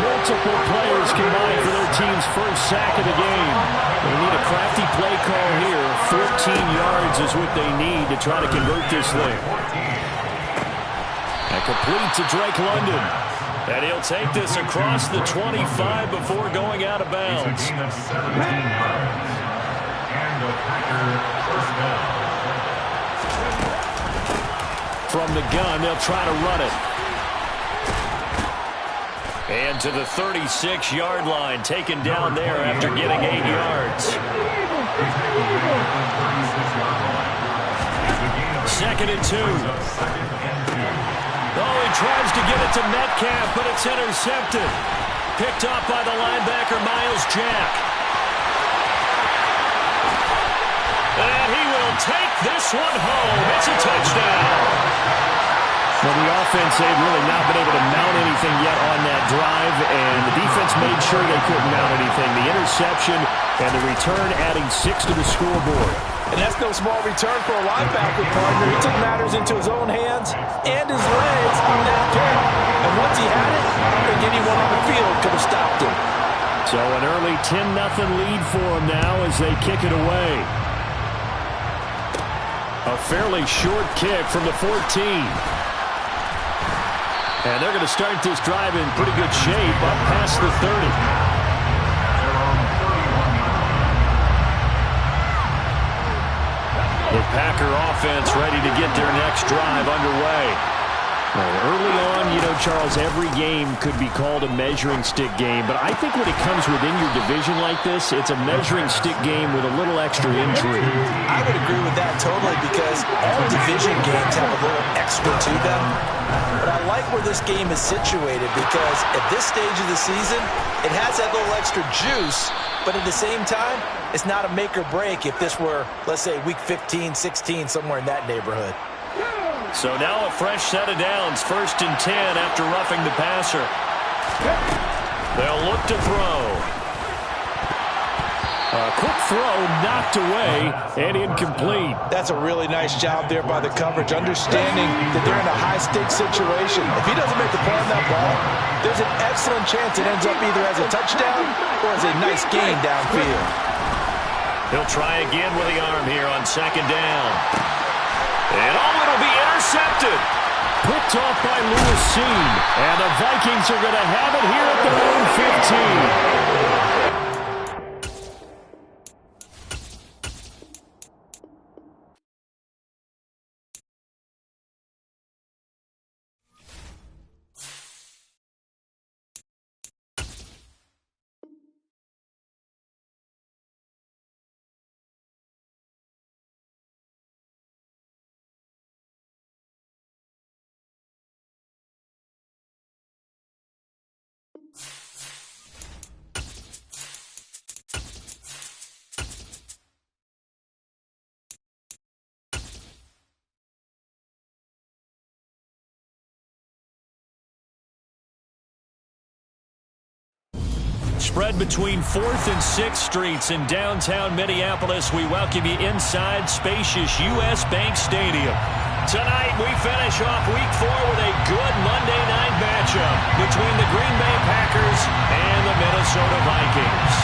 D: Multiple players combined for their team's first sack of the game. They need a crafty play call here. 14 yards is what they need to try to convert this thing. And complete to Drake London. And he'll take this across the 25 before going out of bounds. From the gun, they'll try to run it. And to the 36-yard line, taken down there after getting 8 yards. 2nd and 2. Oh, he tries to get it to Metcalf, but it's intercepted. Picked off by the linebacker, Miles Jack. And he will take this one home. It's a touchdown. Well, the offense, they've really not been able to mount anything yet on that drive, and the defense made sure they couldn't mount anything. The interception and the return adding 6 to the scoreboard.
C: And that's no small return for a linebacker partner. He took matters into his own hands and his legs on that pick. And once he had it, I don't think anyone on the field could have stopped him.
D: So an early 10-0 lead for him now as they kick it away. A fairly short kick from the 14. And they're going to start this drive in pretty good shape up past the 30. The Packer offense ready to get their next drive underway. Well, early on, you know, Charles, every game could be called a measuring stick game. But I think when it comes within your division like this, it's a measuring stick game with a little extra intrigue.
C: I would agree with that totally because all division games have a little extra to them. But I like where this game is situated because at this stage of the season, it has that little extra juice. But at the same time, it's not a make or break if this were, let's say, week 15, 16, somewhere in that neighborhood.
D: So now a fresh set of downs, 1st and 10 after roughing the passer. They'll look to throw. A quick throw knocked away and incomplete.
C: That's a really nice job there by the coverage, understanding that they're in a high-stakes situation. If he doesn't make the play on that ball, there's an excellent chance it ends up either as a touchdown or as a nice gain downfield.
B: He'll try again with the arm here on second down. And it'll be intercepted.
D: Picked off by Lewis Seen. And the Vikings are going to have it here at their own 15. Spread between 4th and 6th Streets in downtown Minneapolis. We welcome you inside spacious U.S. Bank Stadium. Tonight, we finish off Week 4 with a good Monday night matchup between the Green Bay Packers and the Minnesota Vikings.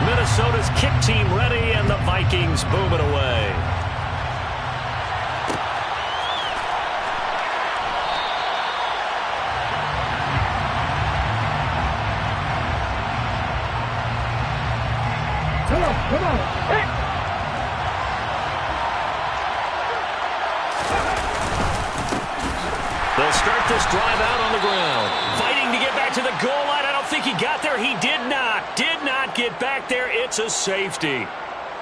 D: Minnesota's kick team ready, and the Vikings boom it away.
E: Come on. Hey.
B: They'll start this drive out on the ground. Fighting to get back to the goal line. I don't think he got there. He did not. Did not get back there. It's a safety.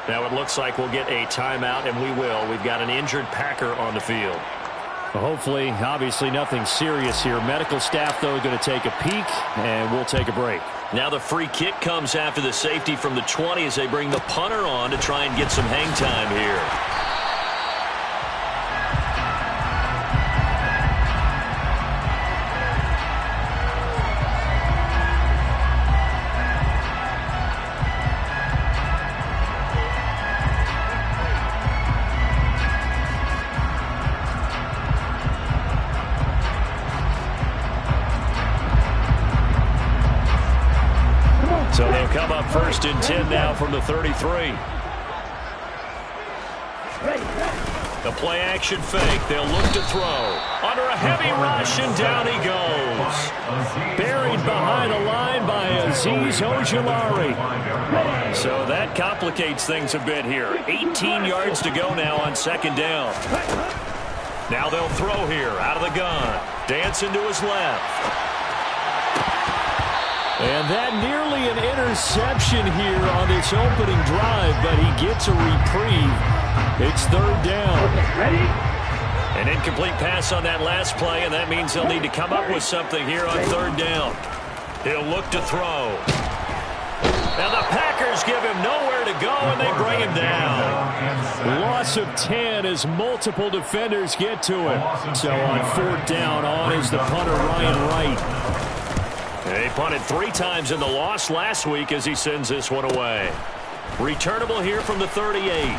B: Now it looks like we'll get a timeout, and we will. We've got an injured Packer on the field.
D: Well, hopefully, obviously nothing serious here. Medical staff, though, are going to take a peek, and we'll take a break.
B: Now the free kick comes after the safety from the 20 as they bring the punter on to try and get some hang time here. So they'll come up 1st and 10 now from the 33. The play action fake. They'll look to throw. Under a heavy rush, and down he goes. Buried behind the line by Azeez Ojulari. So that complicates things a bit here. 18 yards to go now on 2nd down. Now they'll throw here out of the gun. Dancing to his left.
D: And that nearly an interception here on this opening drive, but he gets a reprieve. It's 3rd down.
E: Ready?
B: An incomplete pass on that last play, and that means they'll need to come up with something here on 3rd down. He'll look to throw. Now the Packers give him nowhere to go, and they bring him down.
D: Loss of 10 as multiple defenders get to him. So on 4th down, on is the punter Ryan Wright.
B: He punted 3 times in the loss last week as he sends this one away. Returnable here from the 38.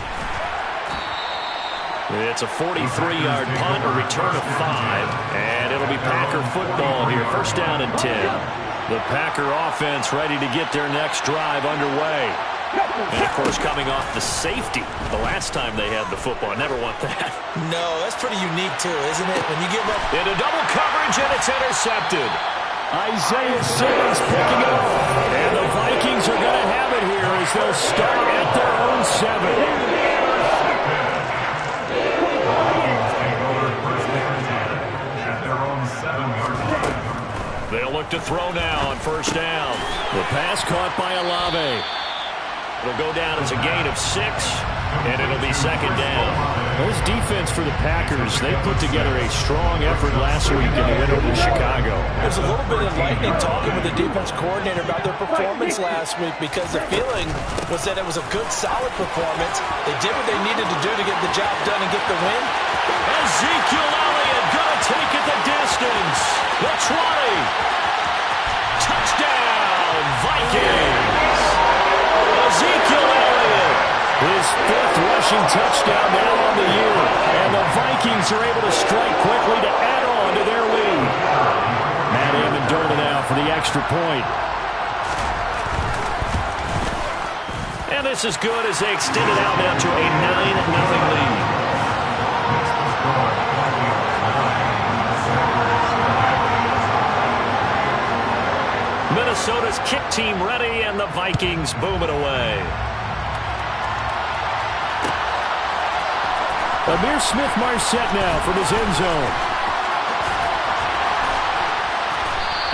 B: It's a 43-yard punt, a return of 5, and it'll be Packer football here. 1st down and 10. The Packer offense ready to get their next drive underway. And, of course, coming off the safety the last time they had the football. Never want that.
C: No, that's pretty unique, too, isn't it? When you give up
B: into double coverage, and it's intercepted.
D: Isaiah Simmons picking it up. And the Vikings are going to have it here as they'll start at their own 7.
B: They'll look to throw now on 1st down.
D: The pass caught by Olave.
B: It'll go down as a gain of 6, and it'll be 2nd down.
D: This defense for the Packers, they put together a strong effort last week in the win over Chicago.
C: There's a little bit enlightening talking with the defense coordinator about their performance last week, because the feeling was that it was a good, solid performance. They did what they needed to do to get the job done and get the win.
B: Ezekiel Elliott going to take it the distance. The 20. Touchdown, Vikings.
D: rushing touchdown now on the year. And the Vikings are able to strike quickly to add on to their lead. Matt Amendola now for the extra point. And this is good as they extend it out now to a 9-0 lead. Minnesota's kick team ready, and the Vikings boom it away. Amir Smith-Marset now from his end zone.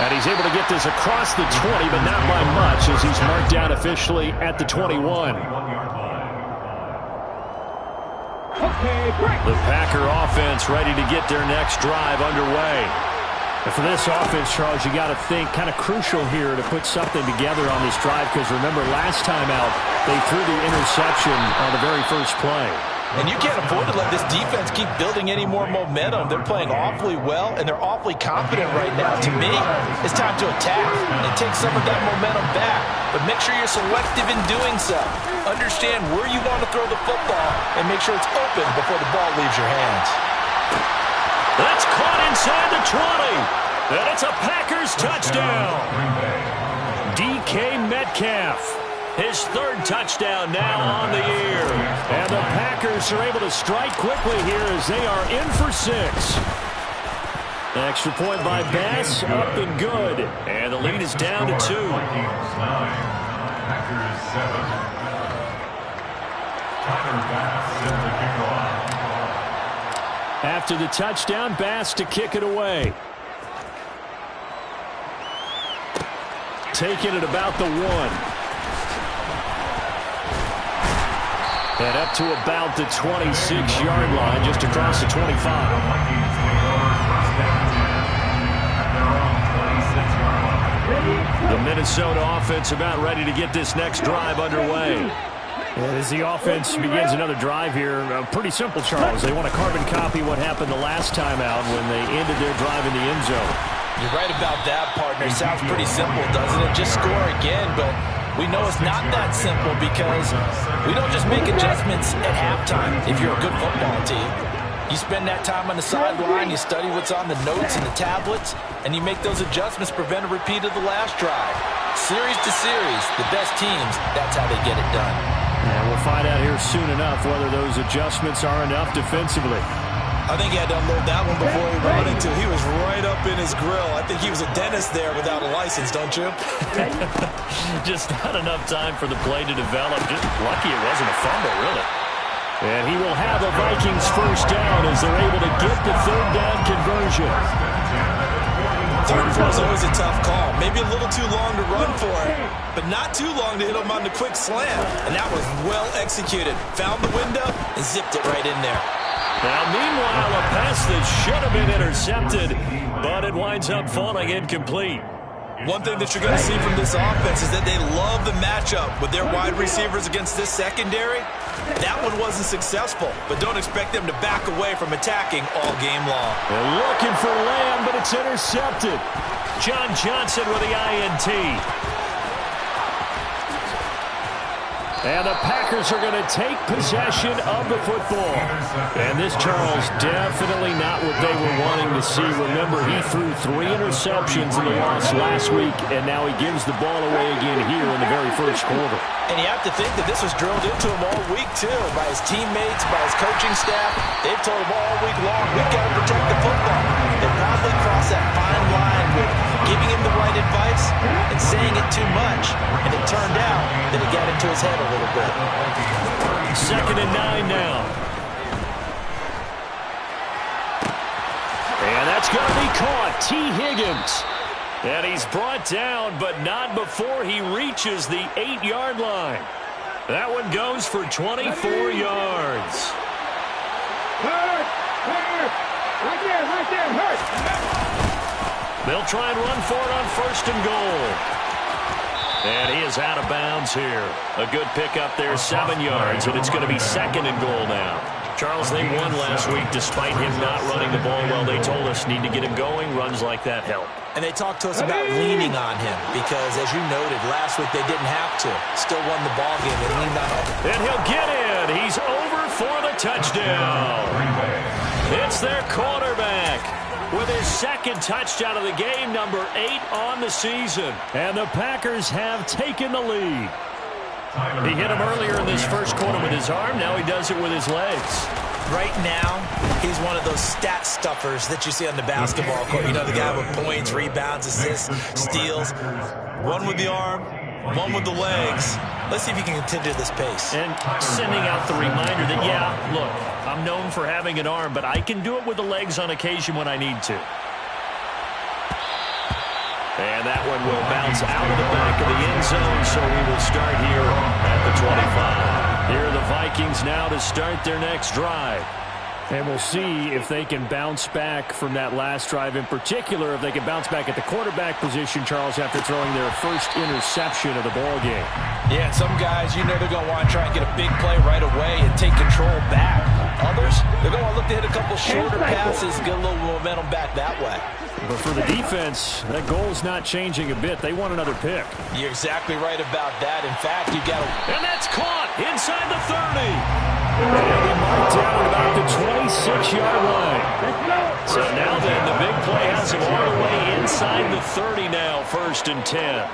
D: And he's able to get this across the 20, but not by much, as he's marked down officially at the 21. The Packer offense ready to get their next drive underway. And for this offense, Charles, you got to think kind of crucial here to put something together on this drive, because remember, last time out, they threw the interception on the very first play.
C: And you can't afford to let this defense keep building any more momentum. They're playing awfully well, and they're awfully confident right now. To me, it's time to attack and take some of that momentum back. But make sure you're selective in doing so. Understand where you want to throw the football and make sure it's open before the ball leaves your hands.
D: That's caught inside the 20. And it's a Packers touchdown. DK Metcalf. His third touchdown now on the year. And the Packers are able to strike quickly here as they are in for 6. Extra point by Bass, up and good. And the lead is down to 2.
G: Packers 7. Tyler Bass in the kickoff.
D: After the touchdown, Bass to kick it away. Taking it about the 1. And up to about the 26-yard line, just across the 25. The Minnesota offense about ready to get this next drive underway. As the offense begins another drive here, pretty simple, Charles. They want to carbon copy what happened the last time out when they ended their drive in the end zone.
C: You're right about that, partner. Sounds pretty simple, doesn't it? Just score again, but we know it's not that simple because we don't just make adjustments at halftime if you're a good football team. You spend that time on the sideline, you study what's on the notes and the tablets, and you make those adjustments to prevent a repeat of the last drive. Series to series, the best teams, that's how they get it done.
D: And we'll find out here soon enough whether those adjustments are enough defensively.
C: I think he had to unload that one before he ran into. He was right up in his grill. I think he was a dentist there without a license, don't you?
D: Just not enough time for the play to develop. Just lucky it wasn't a fumble, really. And he will have a Vikings first down as they're able to get the third down conversion.
C: Third and 4 is always a tough call. Maybe a little too long to run for it, but not too long to hit him on the quick slam. And that was well executed. Found the window and zipped it right in there.
D: Now, meanwhile, a pass that should have been intercepted, but it winds up falling incomplete.
C: One thing that you're going to see from this offense is that they love the matchup with their wide receivers against this secondary. That one wasn't successful, but don't expect them to back away from attacking all game long.
D: They're looking for Lamb, but it's intercepted. John Johnson with the INT. And the Packers are going to take possession of the football. And this, Charles, definitely not what they were wanting to see. Remember, he threw 3 interceptions in the loss last week, and now he gives the ball away again here in the very first quarter.
C: And you have to think that this was drilled into him all week, too, by his teammates, by his coaching staff. They've told him all week long, we've got to protect the football. They probably crossed that fine line with giving him the right advice and saying it too much. And it turned out that it got into his head a little bit.
D: 2nd and 9 now. And that's going to be caught. T. Higgins. And he's brought down, but not before he reaches the 8-yard line. That one goes for 24 yards.
E: Hurt! Right there, hurt!
D: They'll try and run for it on 1st and goal. And he is out of bounds here. A good pickup there, 7 yards, and it's going to be 2nd and goal now. Charles, they won last week despite him not running the ball well. They told us need to get him going. Runs like that help.
C: And they talked to us about leaning on him because, as you noted, last week they didn't have to. Still won the ball game. They leaned on him.
D: And he'll get in. He's over for the touchdown. It's their quarterback with his second touchdown of the game, number 8 on the season. And the Packers have taken the lead. He hit him earlier in this first quarter with his arm. Now he does it with his legs.
C: Right now, he's one of those stat stuffers that you see on the basketball court. You know, the guy with points, rebounds, assists, steals. One with the arm, one with the legs. Let's see if he can continue this pace.
D: And sending out the reminder that, yeah, look, I'm known for having an arm, but I can do it with the legs on occasion when I need to. And that one will bounce out of the back of the end zone, so we will start here at the 25. Here are the Vikings now to start their next drive. And we'll see if they can bounce back from that last drive, in particular if they can bounce back at the quarterback position, Charles, after throwing their first interception of the ball game.
C: Yeah, and some guys, you know they're going to want to try and get a big play right away and take control back. Others, they're going to look to hit a couple shorter passes, get a little momentum back that way.
D: But for the defense, that goal's not changing a bit. They want another pick.
C: You're exactly right about that. In fact, you got to...
D: And that's caught inside the 30. And he marked down about the 26-yard line. So now then, the big play has him all the way inside the 30 now, 1st and 10.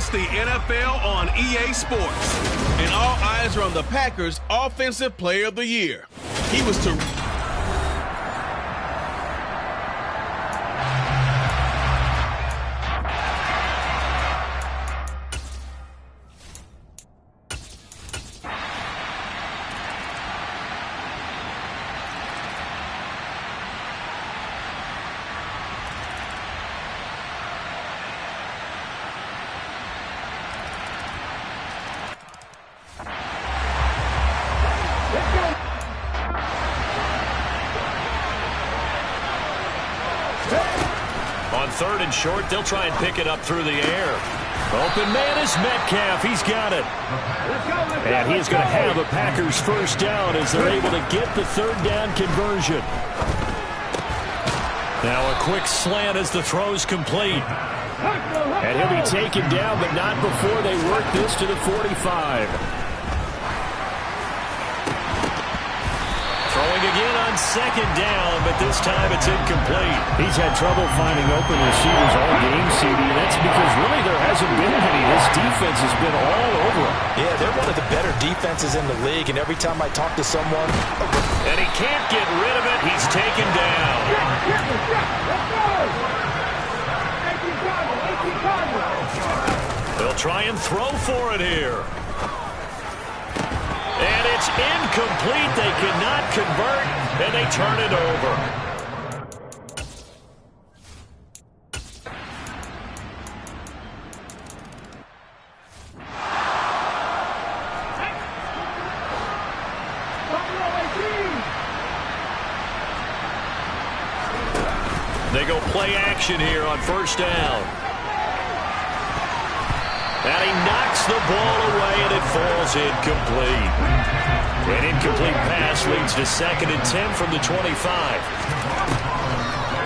A: It's the NFL on EA Sports. And all eyes are on the Packers' Offensive Player of the Year. He was to...
D: On 3rd and short, they'll try and pick it up through the air. Open man is Metcalf. He's got it. And he's going to have a Packers first down as they're able to get the 3rd down conversion. Now a quick slant as the throw's complete. And he'll be taken down, but not before they work this to the 45. Throwing again on 2nd down, but this time it's incomplete.
H: He's had trouble finding open receivers all game, CD, and that's because really there hasn't been any. This defense has been all over him.
C: Yeah, they're one of the better defenses in the league, and every time I talk to someone...
D: And he can't get rid of it. He's taken down. They'll try and throw for it here. And it's incomplete. They cannot convert, and they turn it over. They go play action here on 1st down. And he knocks the ball away, and it falls incomplete. An incomplete pass leads to 2nd and 10 from the 25.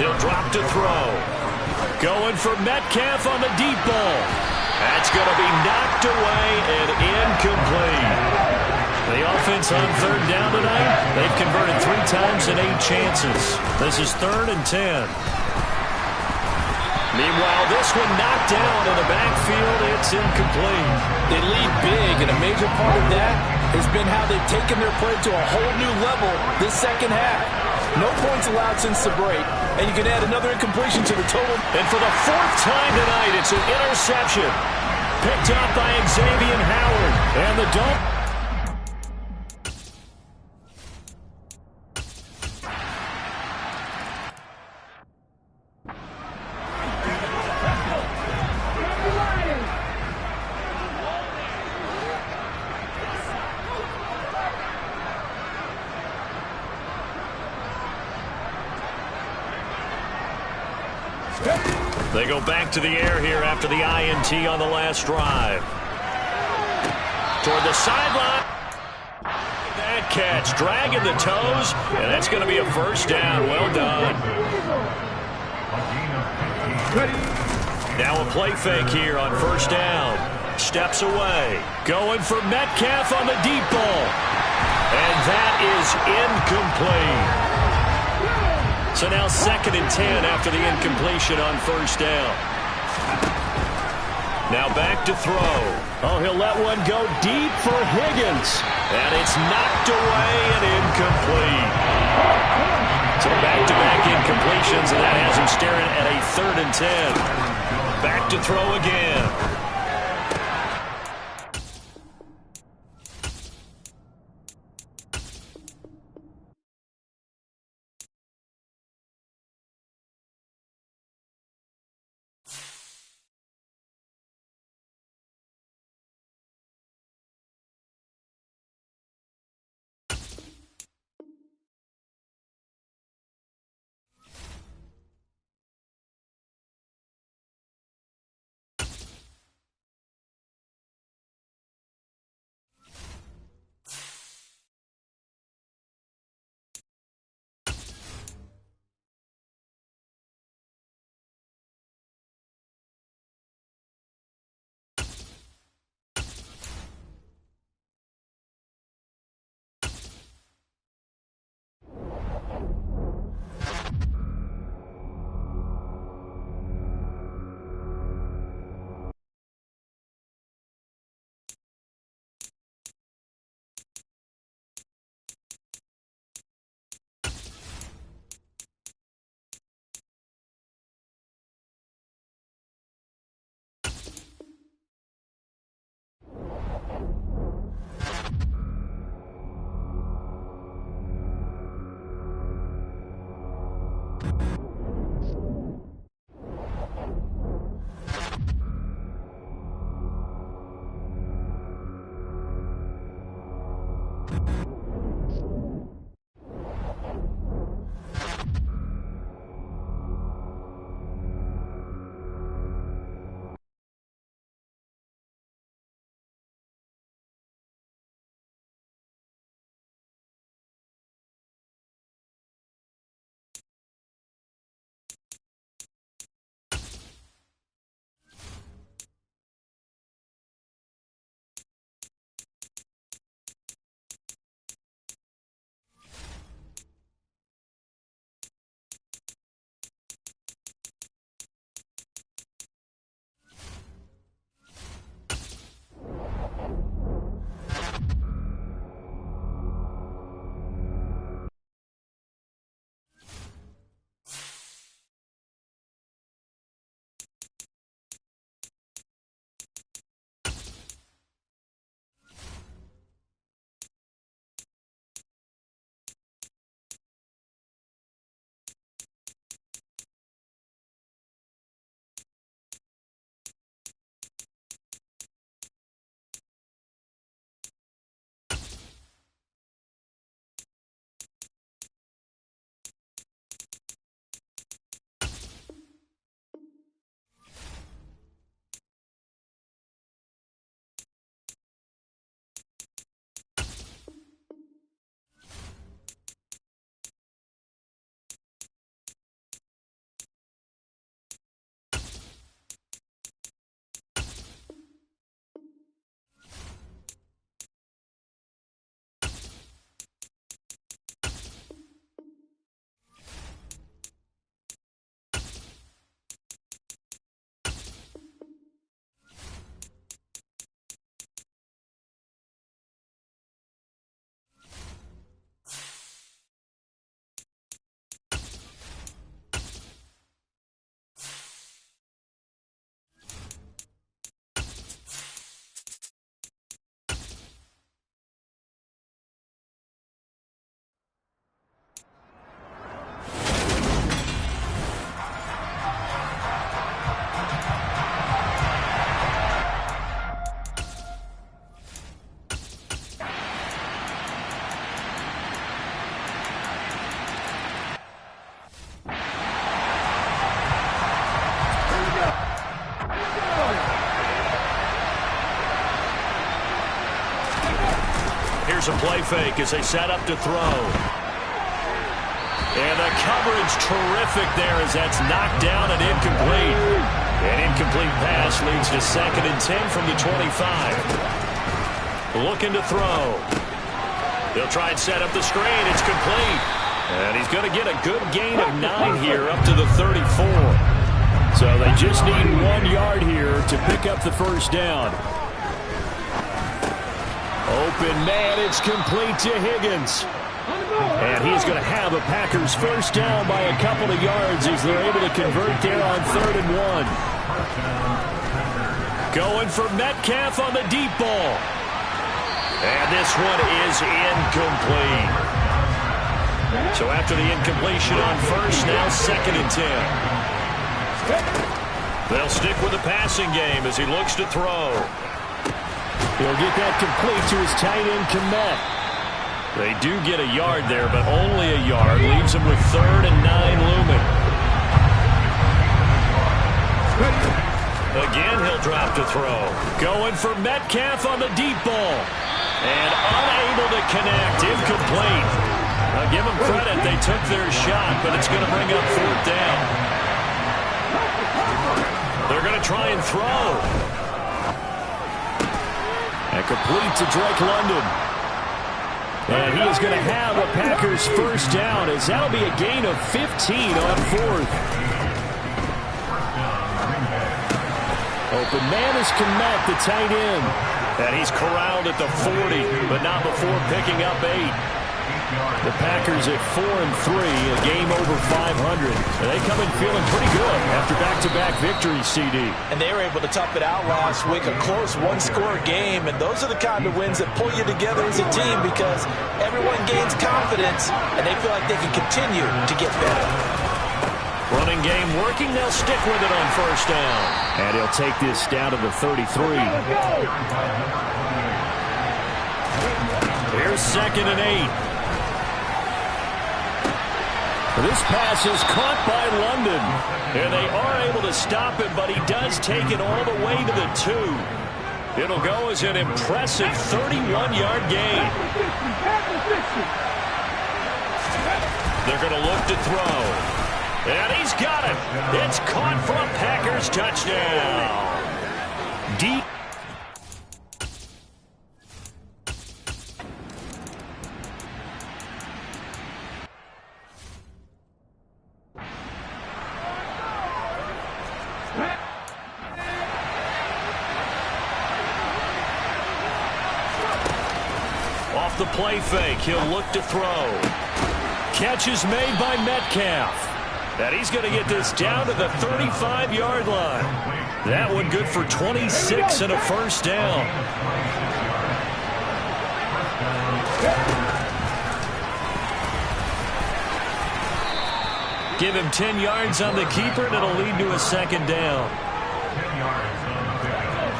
D: He'll drop to throw. Going for Metcalf on the deep ball. That's going to be knocked away and incomplete. The offense on 3rd down tonight, they've converted 3 times in 8 chances. This is 3rd and 10. Meanwhile, this one knocked down in the backfield. It's incomplete.
C: They lead big, and a major part of that has been how they've taken their play to a whole new level this 2nd half. No points allowed since the break, and you can add another incompletion to the total.
D: And for the 4th time tonight, it's an interception. Picked up by Xavier Howard. And the Dolphins. They go back to the air here after the INT on the last drive. Toward the sideline. That catch, dragging the toes, and that's going to be a 1st down. Well done. Now a play fake here on 1st down. Steps away. Going for Metcalf on the deep ball. And that is incomplete. So now 2nd and 10 after the incompletion on 1st down. Now back to throw. Oh, he'll let one go deep for Higgins. And it's knocked away and incomplete. So back-to-back incompletions, and that has him staring at a 3rd and 10. Back to throw again. Here's a play fake as they set up to throw. And the coverage terrific there as that's knocked down and incomplete. An incomplete pass leads to 2nd and 10 from the 25. Looking to throw. He'll try and set up the screen. It's complete. And he's going to get a good gain of 9 here up to the 34. So they just need 1 yard here to pick up the first down. Open man, it's complete to Higgins. And he's going to have a Packers first down by a couple of yards as they're able to convert there on 3rd and 1. Going for Metcalf on the deep ball. And this one is incomplete. So after the incompletion on first, now 2nd and 10. They'll stick with the passing game as he looks to throw. He'll get that complete to his tight end, Kmet. They do get a yard there, but only a yard. Leaves him with 3rd and 9 looming. Again, he'll drop to throw. Going for Metcalf on the deep ball. And unable to connect. Incomplete. I'll give them credit. They took their shot, but it's going to bring up 4th down. They're going to try and throw. And complete to Drake London. And he is going to have a Packers first down as that'll be a gain of 15 on 4th. Open man is Kmet, the tight end. And he's corralled at the 40, but not before picking up 8. The Packers at 4-3, a game over 500. And they come in feeling pretty good after back-to-back victories, CD.
C: And they were able to tough it out last week, a close one-score game. And those are the kind of wins that pull you together as a team because everyone gains confidence and they feel like they can continue to get better.
D: Running game working. They'll stick with it on first down.
H: And he'll take this down to the 33.
D: Here's Here's 2nd and 8. This pass is caught by London. And they are able to stop him, but he does take it all the way to the 2. It'll go as an impressive 31-yard gain. They're going to look to throw. And he's got it. It's caught for a Packers touchdown. Deep. Off the play fake, he'll look to throw. Catch is made by Metcalf. And he's going to get this down to the 35-yard line. That one good for 26 and a first down. Give him 10 yards on the keeper, and it'll lead to a 2nd down.
G: 10 yards on the pickup.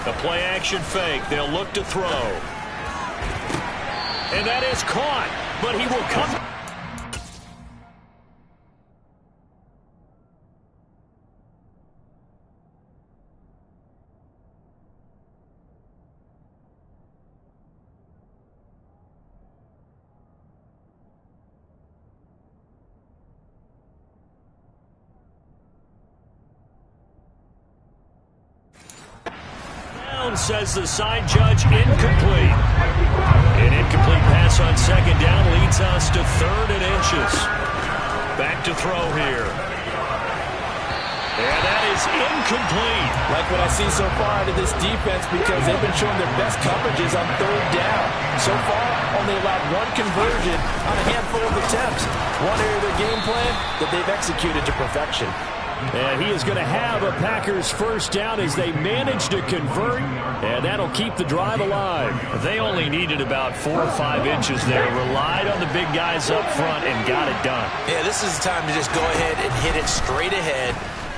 D: The play-action fake. They'll look to throw. And that is caught, but he will come. Says the side judge incomplete. An incomplete pass on 2nd down leads us to 3rd and inches. Back to throw here. And that is incomplete.
C: Like what I see so far out of this defense, because they've been showing their best coverages on 3rd down. So far, only allowed 1 conversion on a handful of attempts. One area of their game plan that they've executed to perfection.
D: And he is going to have a Packers first down as they manage to convert, and that'll keep the drive alive. They only needed about 4 or 5 inches there, relied on the big guys up front, and got it done.
C: Yeah, this is the time to just go ahead and hit it straight ahead.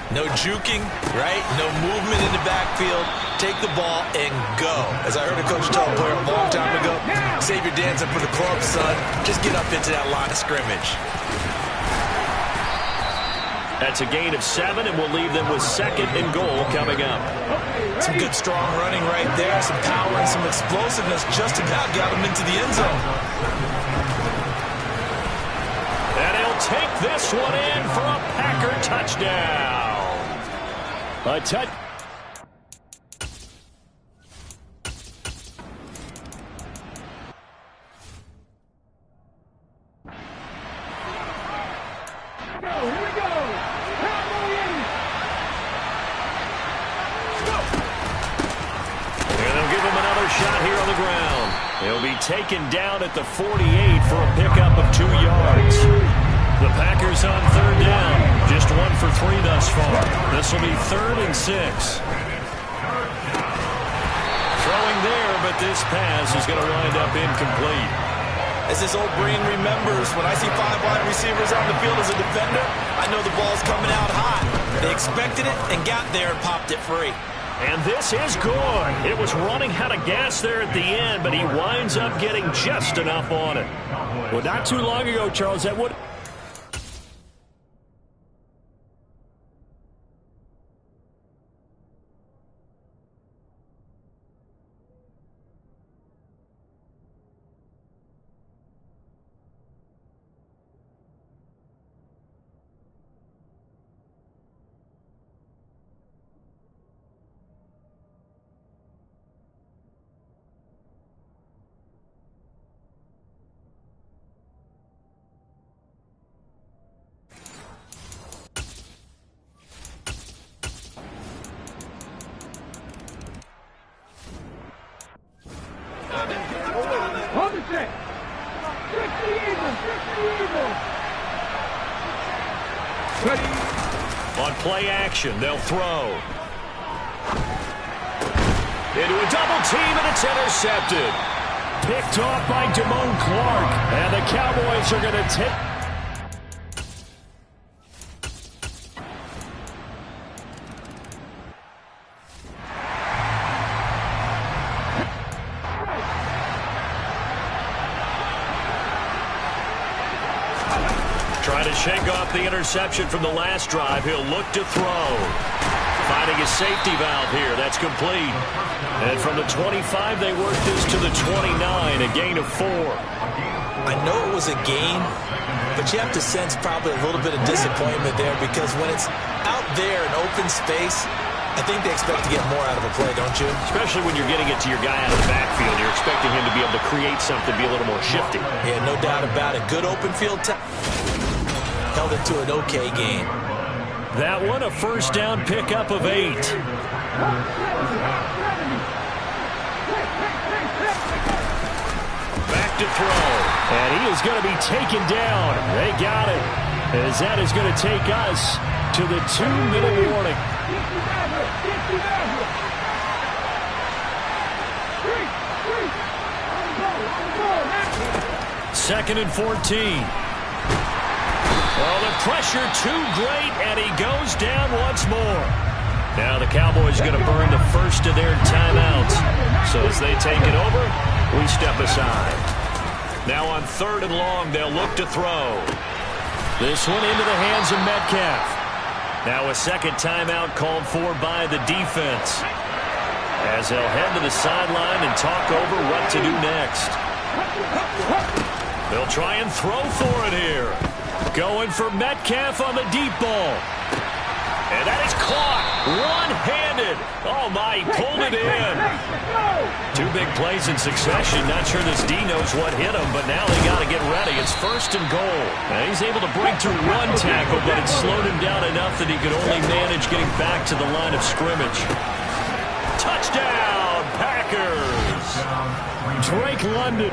C: No juking, right? No movement in the backfield. Take the ball and go. As I heard a coach tell a player a long time ago, save your dancing for the club, son. Just get up into that line of scrimmage.
D: That's a gain of 7, and we'll leave them with 2nd and goal coming up.
C: Some good, strong running right there. Some power and some explosiveness just about got him into the end zone.
D: And he'll take this one in for a Packer touchdown. A touch. He'll be taken down at the 48 for a pickup of 2 yards. The Packers on 3rd down. Just 1 for 3 thus far. This will be 3rd and 6. Throwing there, but this pass is going to wind up incomplete.
C: As this old brain remembers, when I see 5 wide receivers on the field as a defender, I know the ball's coming out hot. They expected it and got there and popped it free.
D: And this is good. It was running out of gas there at the end, but he winds up getting just enough on it. Well, not too long ago, Charles, that would... On play action, they'll throw. Into a double team, and it's intercepted. Picked off by Damone Clark. And the Cowboys are going to take...
B: shake off the interception from the last drive. He'll look to throw. Finding a safety valve here. That's complete. And from the 25, they work this to the 29, a gain of 4.
C: I know it was a gain, but you have to sense probably a little bit of disappointment there because when it's out there in open space, I think they expect to get more out of a play, don't you?
B: Especially when you're getting it to your guy out of the backfield. You're expecting him to be able to create something, be a little more shifty.
C: Yeah, no doubt about it. Good open field. Held it to an okay game.
D: That one, a first down pickup of 8.
B: Back to throw.
D: And he is going to be taken down. They got it. As that is going to take us to the 2-minute warning. Second and 14. Oh, the pressure too great, and he goes down once more. Now the Cowboys are going to burn the first of their timeouts. So as they take it over, we step aside. Now on 3rd and long, they'll look to throw. This one into the hands of Metcalf. Now a second timeout called for by the defense, as they'll head to the sideline and talk over what to do next. They'll try and throw for it here. Going for Metcalf on the deep ball. And that is caught. One-handed. Oh, my, he pulled it in. 2 big plays in succession. Not sure this D knows what hit him, but now they got to get ready. It's 1st and goal. Now he's able to break through 1 tackle, but it slowed him down enough that he could only manage getting back to the line of scrimmage. Touchdown, Packers. Drake London.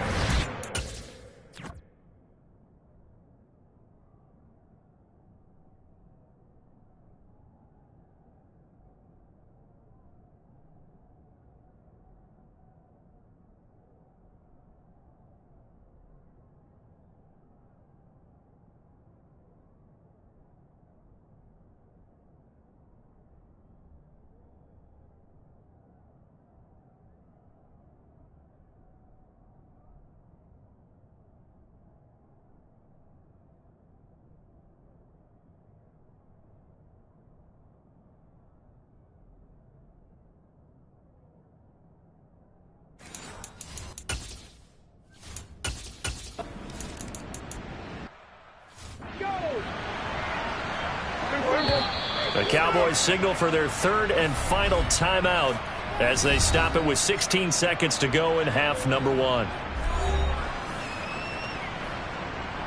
D: The Cowboys signal for their 3rd and final timeout as they stop it with 16 seconds to go in half number 1.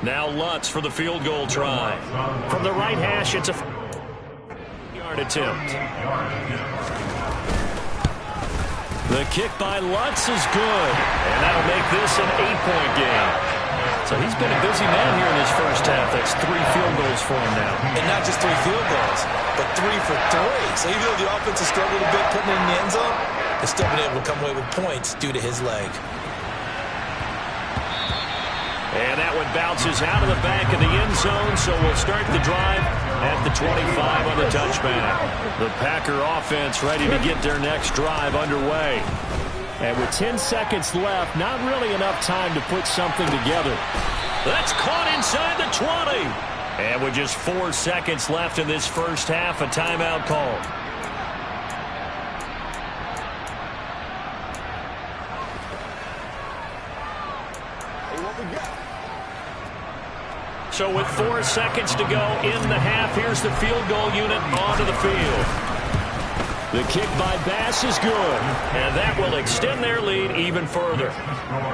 D: Now Lutz for the field goal try. From the right hash, it's a yard attempt. The kick by Lutz is good, and that'll make this an 8-point game. So he's been a busy man here in this first half. That's 3 field goals for him now.
C: And not just 3 field goals, but 3 for 3. So even though the offense has struggled a bit putting it in the end zone, they've still been able to come away with points due to his leg.
B: And that one bounces out of the back of the end zone, so we'll start the drive at the 25 on the touchback. The Packer offense ready to get their next drive underway.
D: And with 10 seconds left, not really enough time to put something together.
B: That's caught inside the 20. And with just 4 seconds left in this first half, a timeout called. So with 4 seconds to go in the half, here's the field goal unit onto the field.
D: The kick by Bass is good.
B: And that will extend their lead even further.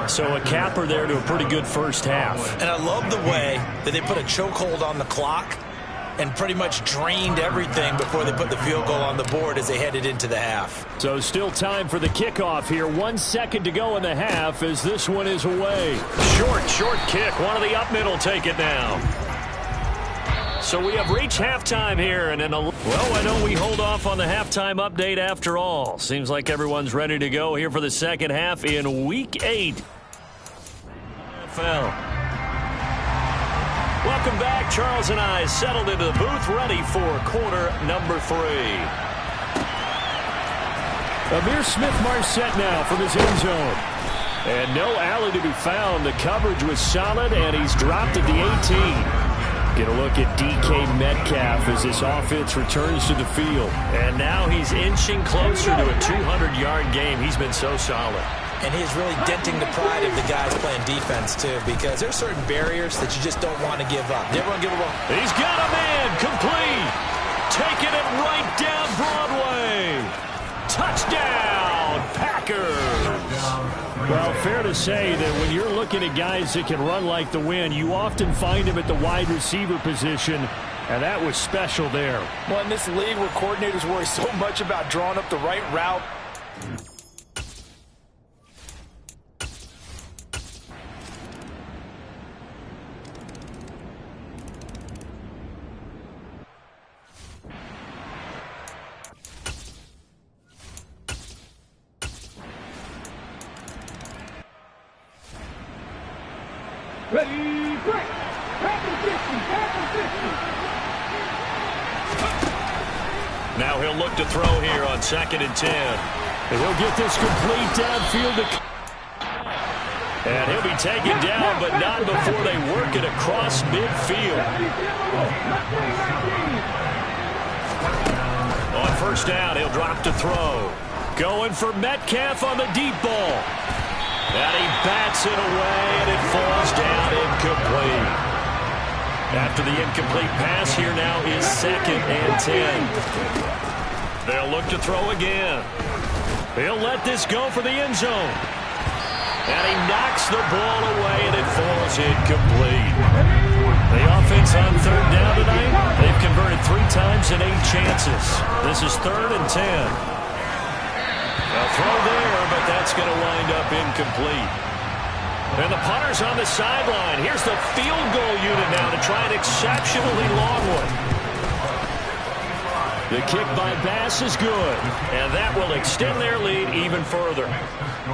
D: So a capper there to a pretty good first half.
C: And I love the way that they put a chokehold on the clock and pretty much drained everything before they put the field goal on the board as they headed into the half.
D: So still time for the kickoff here. 1 second to go in the half as this one is away.
B: Short kick. One of the up middle take it now. So we have reached halftime here, and well, why don't we hold off on the halftime update after all? Seems like everyone's ready to go here for the second half in Week 8. NFL. Welcome back. Charles and I settled into the booth, ready for quarter number 3.
D: Amir Smith-Marset now from his end zone. And no alley to be found. The coverage was solid, and he's dropped at the 18.
H: Get a look at DK Metcalf as this offense returns to the field.
B: And now he's inching closer to a 200-yard game. He's been so solid.
C: And he's really denting the pride of the guys playing defense, too, because there's certain barriers that you just don't want to give up. Never want to give up.
B: He's got a man complete. Taking it right down Broadway. Touchdown, Packers.
H: Well, fair to say that when you're looking at guys that can run like the wind, you often find them at the wide receiver position, and that was special there.
C: Well, in this league where coordinators worry so much about drawing up the right route,
E: Ready, break. Back and 50, back and 50.
B: Now he'll look to throw here on 2nd and 10.
H: And he'll get this complete downfield.
B: And he'll be taken down, but not before they work it across midfield. On 1st down, he'll drop to throw. Going for Metcalf on the deep ball. And he bats it away, and it falls down incomplete. After the incomplete pass, here now is 2nd and 10. They'll look to throw again. He'll let this go for the end zone. And he knocks the ball away, and it falls incomplete. The offense on 3rd down tonight, they've converted 3 times in 8 chances. This is 3rd and 10. A throw there, but that's going to wind up incomplete. And the punter's on the sideline. Here's the field goal unit now to try an exceptionally long one.
H: The kick by Bass is good.
B: And that will extend their lead even further.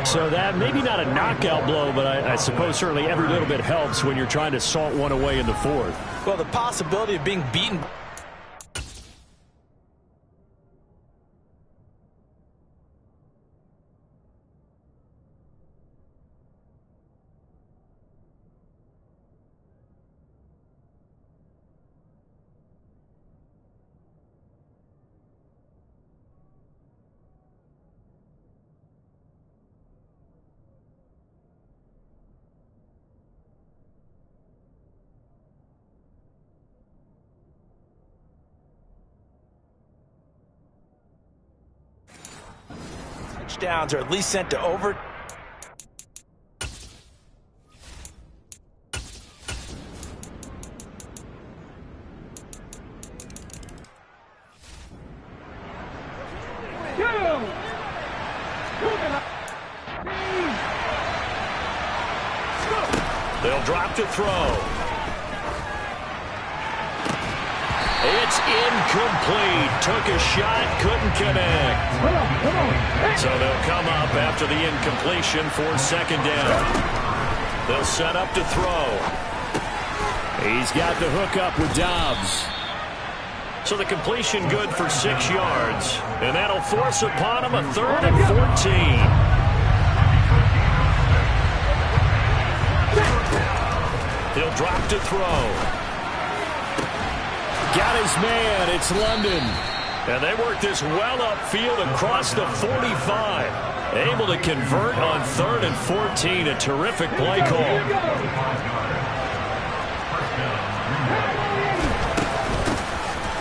H: So that, maybe not a knockout blow, but I suppose certainly every little bit helps when you're trying to salt one away in the 4th.
C: well, the possibility of being beaten. Touchdowns are at least sent to over.
B: They'll drop to throw. It's incomplete. Took a shot, couldn't connect. So they'll come up after the incompletion for 2nd down. They'll set up to throw.
H: He's got the hook up with Dobbs.
B: So the completion good for 6 yards. And that'll force upon him a 3rd and 14. He'll drop to throw.
H: Got his man. It's London.
B: And they work this well upfield across the 45. Able to convert on 3rd and 14. A terrific play call.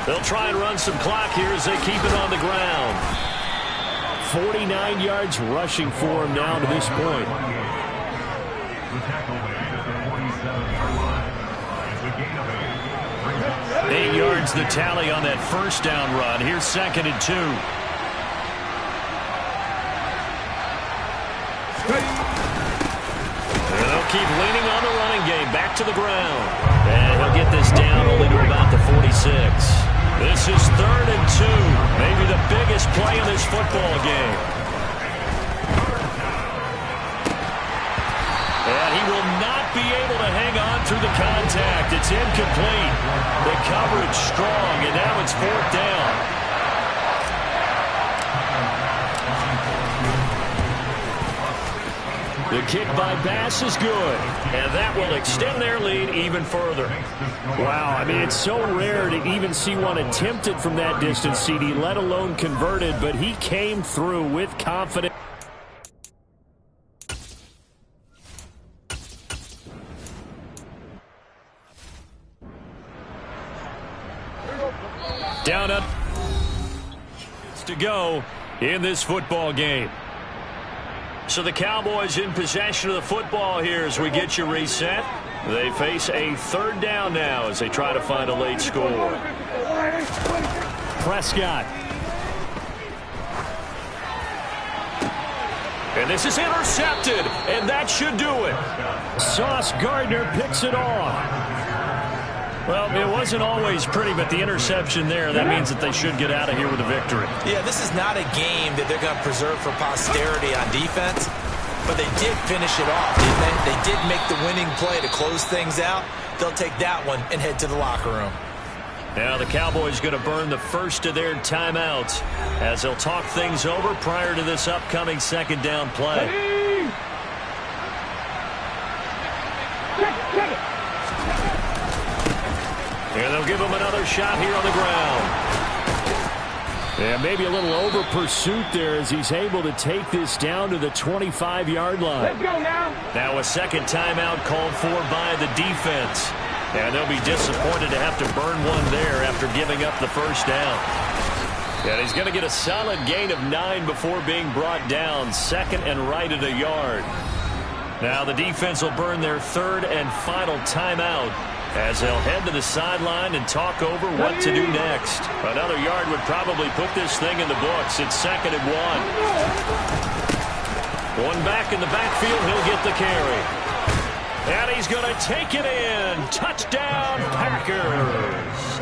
B: They'll try and run some clock here as they keep it on the ground.
H: 49 yards rushing for him now to this point.
B: 8 yards the tally on that 1st down run. Here's 2nd and 2. And they'll keep leaning on the running game. Back to the ground. And he'll get this down only to about the 46. This is 3rd and 2. Maybe the biggest play in this football game. And he will not be able to hang on through the contact. It's incomplete. The coverage strong, and now it's 4th down.
D: The kick by Bass is good, and that will extend their lead even further.
H: Wow, I mean, it's so rare to even see one attempted from that distance, CD, let alone converted, but he came through with confidence.
D: Down up to go in this football game. So the Cowboys in possession of the football here as we get you reset. They face a third down now as they try to find a late score.
H: Prescott.
D: And this is intercepted, and that should do it.
H: Sauce Gardner picks it off.
D: Well, it wasn't always pretty, but the interception there, that means that they should get out of here with a victory.
C: Yeah, this is not a game that they're going to preserve for posterity on defense, but they did finish it off, didn't they? They did make the winning play to close things out. They'll take that one and head to the locker room.
D: Now the Cowboys going to burn the first of their timeouts as they'll talk things over prior to this upcoming second down play. And they'll give him another shot here on the ground.
H: Yeah, maybe a little over pursuit there as he's able to take this down to the 25-yard line.
E: Let's go now.
D: Now a second timeout called for by the defense. And they'll be disappointed to have to burn one there after giving up the first down. And he's going to get a solid gain of 9 before being brought down. Second and right at a yard. Now the defense will burn their third and final timeout as they'll head to the sideline and talk over what to do next. Another yard would probably put this thing in the books. It's second and 1. One back in the backfield. He'll get the carry. And he's going to take it in. Touchdown, Packers.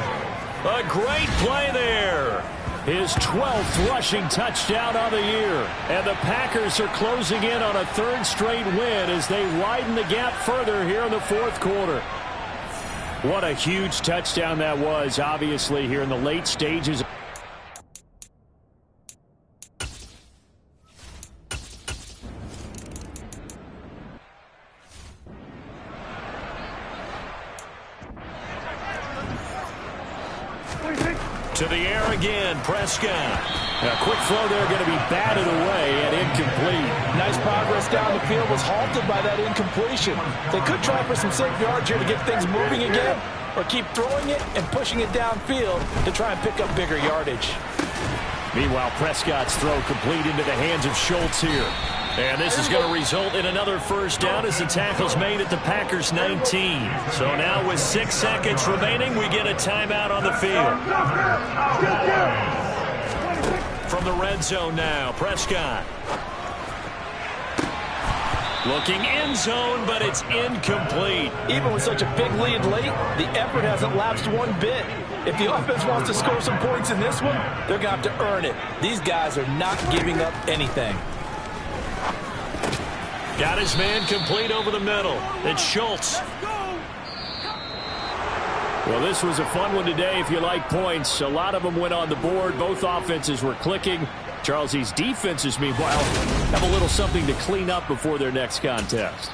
D: A great play there.
H: His 12th rushing touchdown of the year. And the Packers are closing in on a third straight win as they widen the gap further here in the fourth quarter. What a huge touchdown that was, obviously, here in the late stages.
D: To the air again, Prescott.
H: A quick throw there going to be batted away and incomplete.
C: Nice progress down the field was halted by that incompletion. They could try for some safe yards here to get things moving again, or keep throwing it and pushing it downfield to try and pick up bigger yardage.
H: Meanwhile, Prescott's throw complete into the hands of Schultz here.
D: And this is going to result in another first down as the tackle's made at the Packers' 19. So now with 6 seconds remaining, we get a timeout on the field. From the red zone now, Prescott. Looking end zone, but it's incomplete.
C: Even with such a big lead late, the effort hasn't lapsed one bit. If the offense wants to score some points in this one, they're going to have to earn it. These guys are not giving up anything.
D: Got his man complete over the middle. It's Schultz.
H: Well, this was a fun one today if you like points. A lot of them went on the board. Both offenses were clicking. Charles, these defenses, meanwhile, have a little something to clean up before their next contest.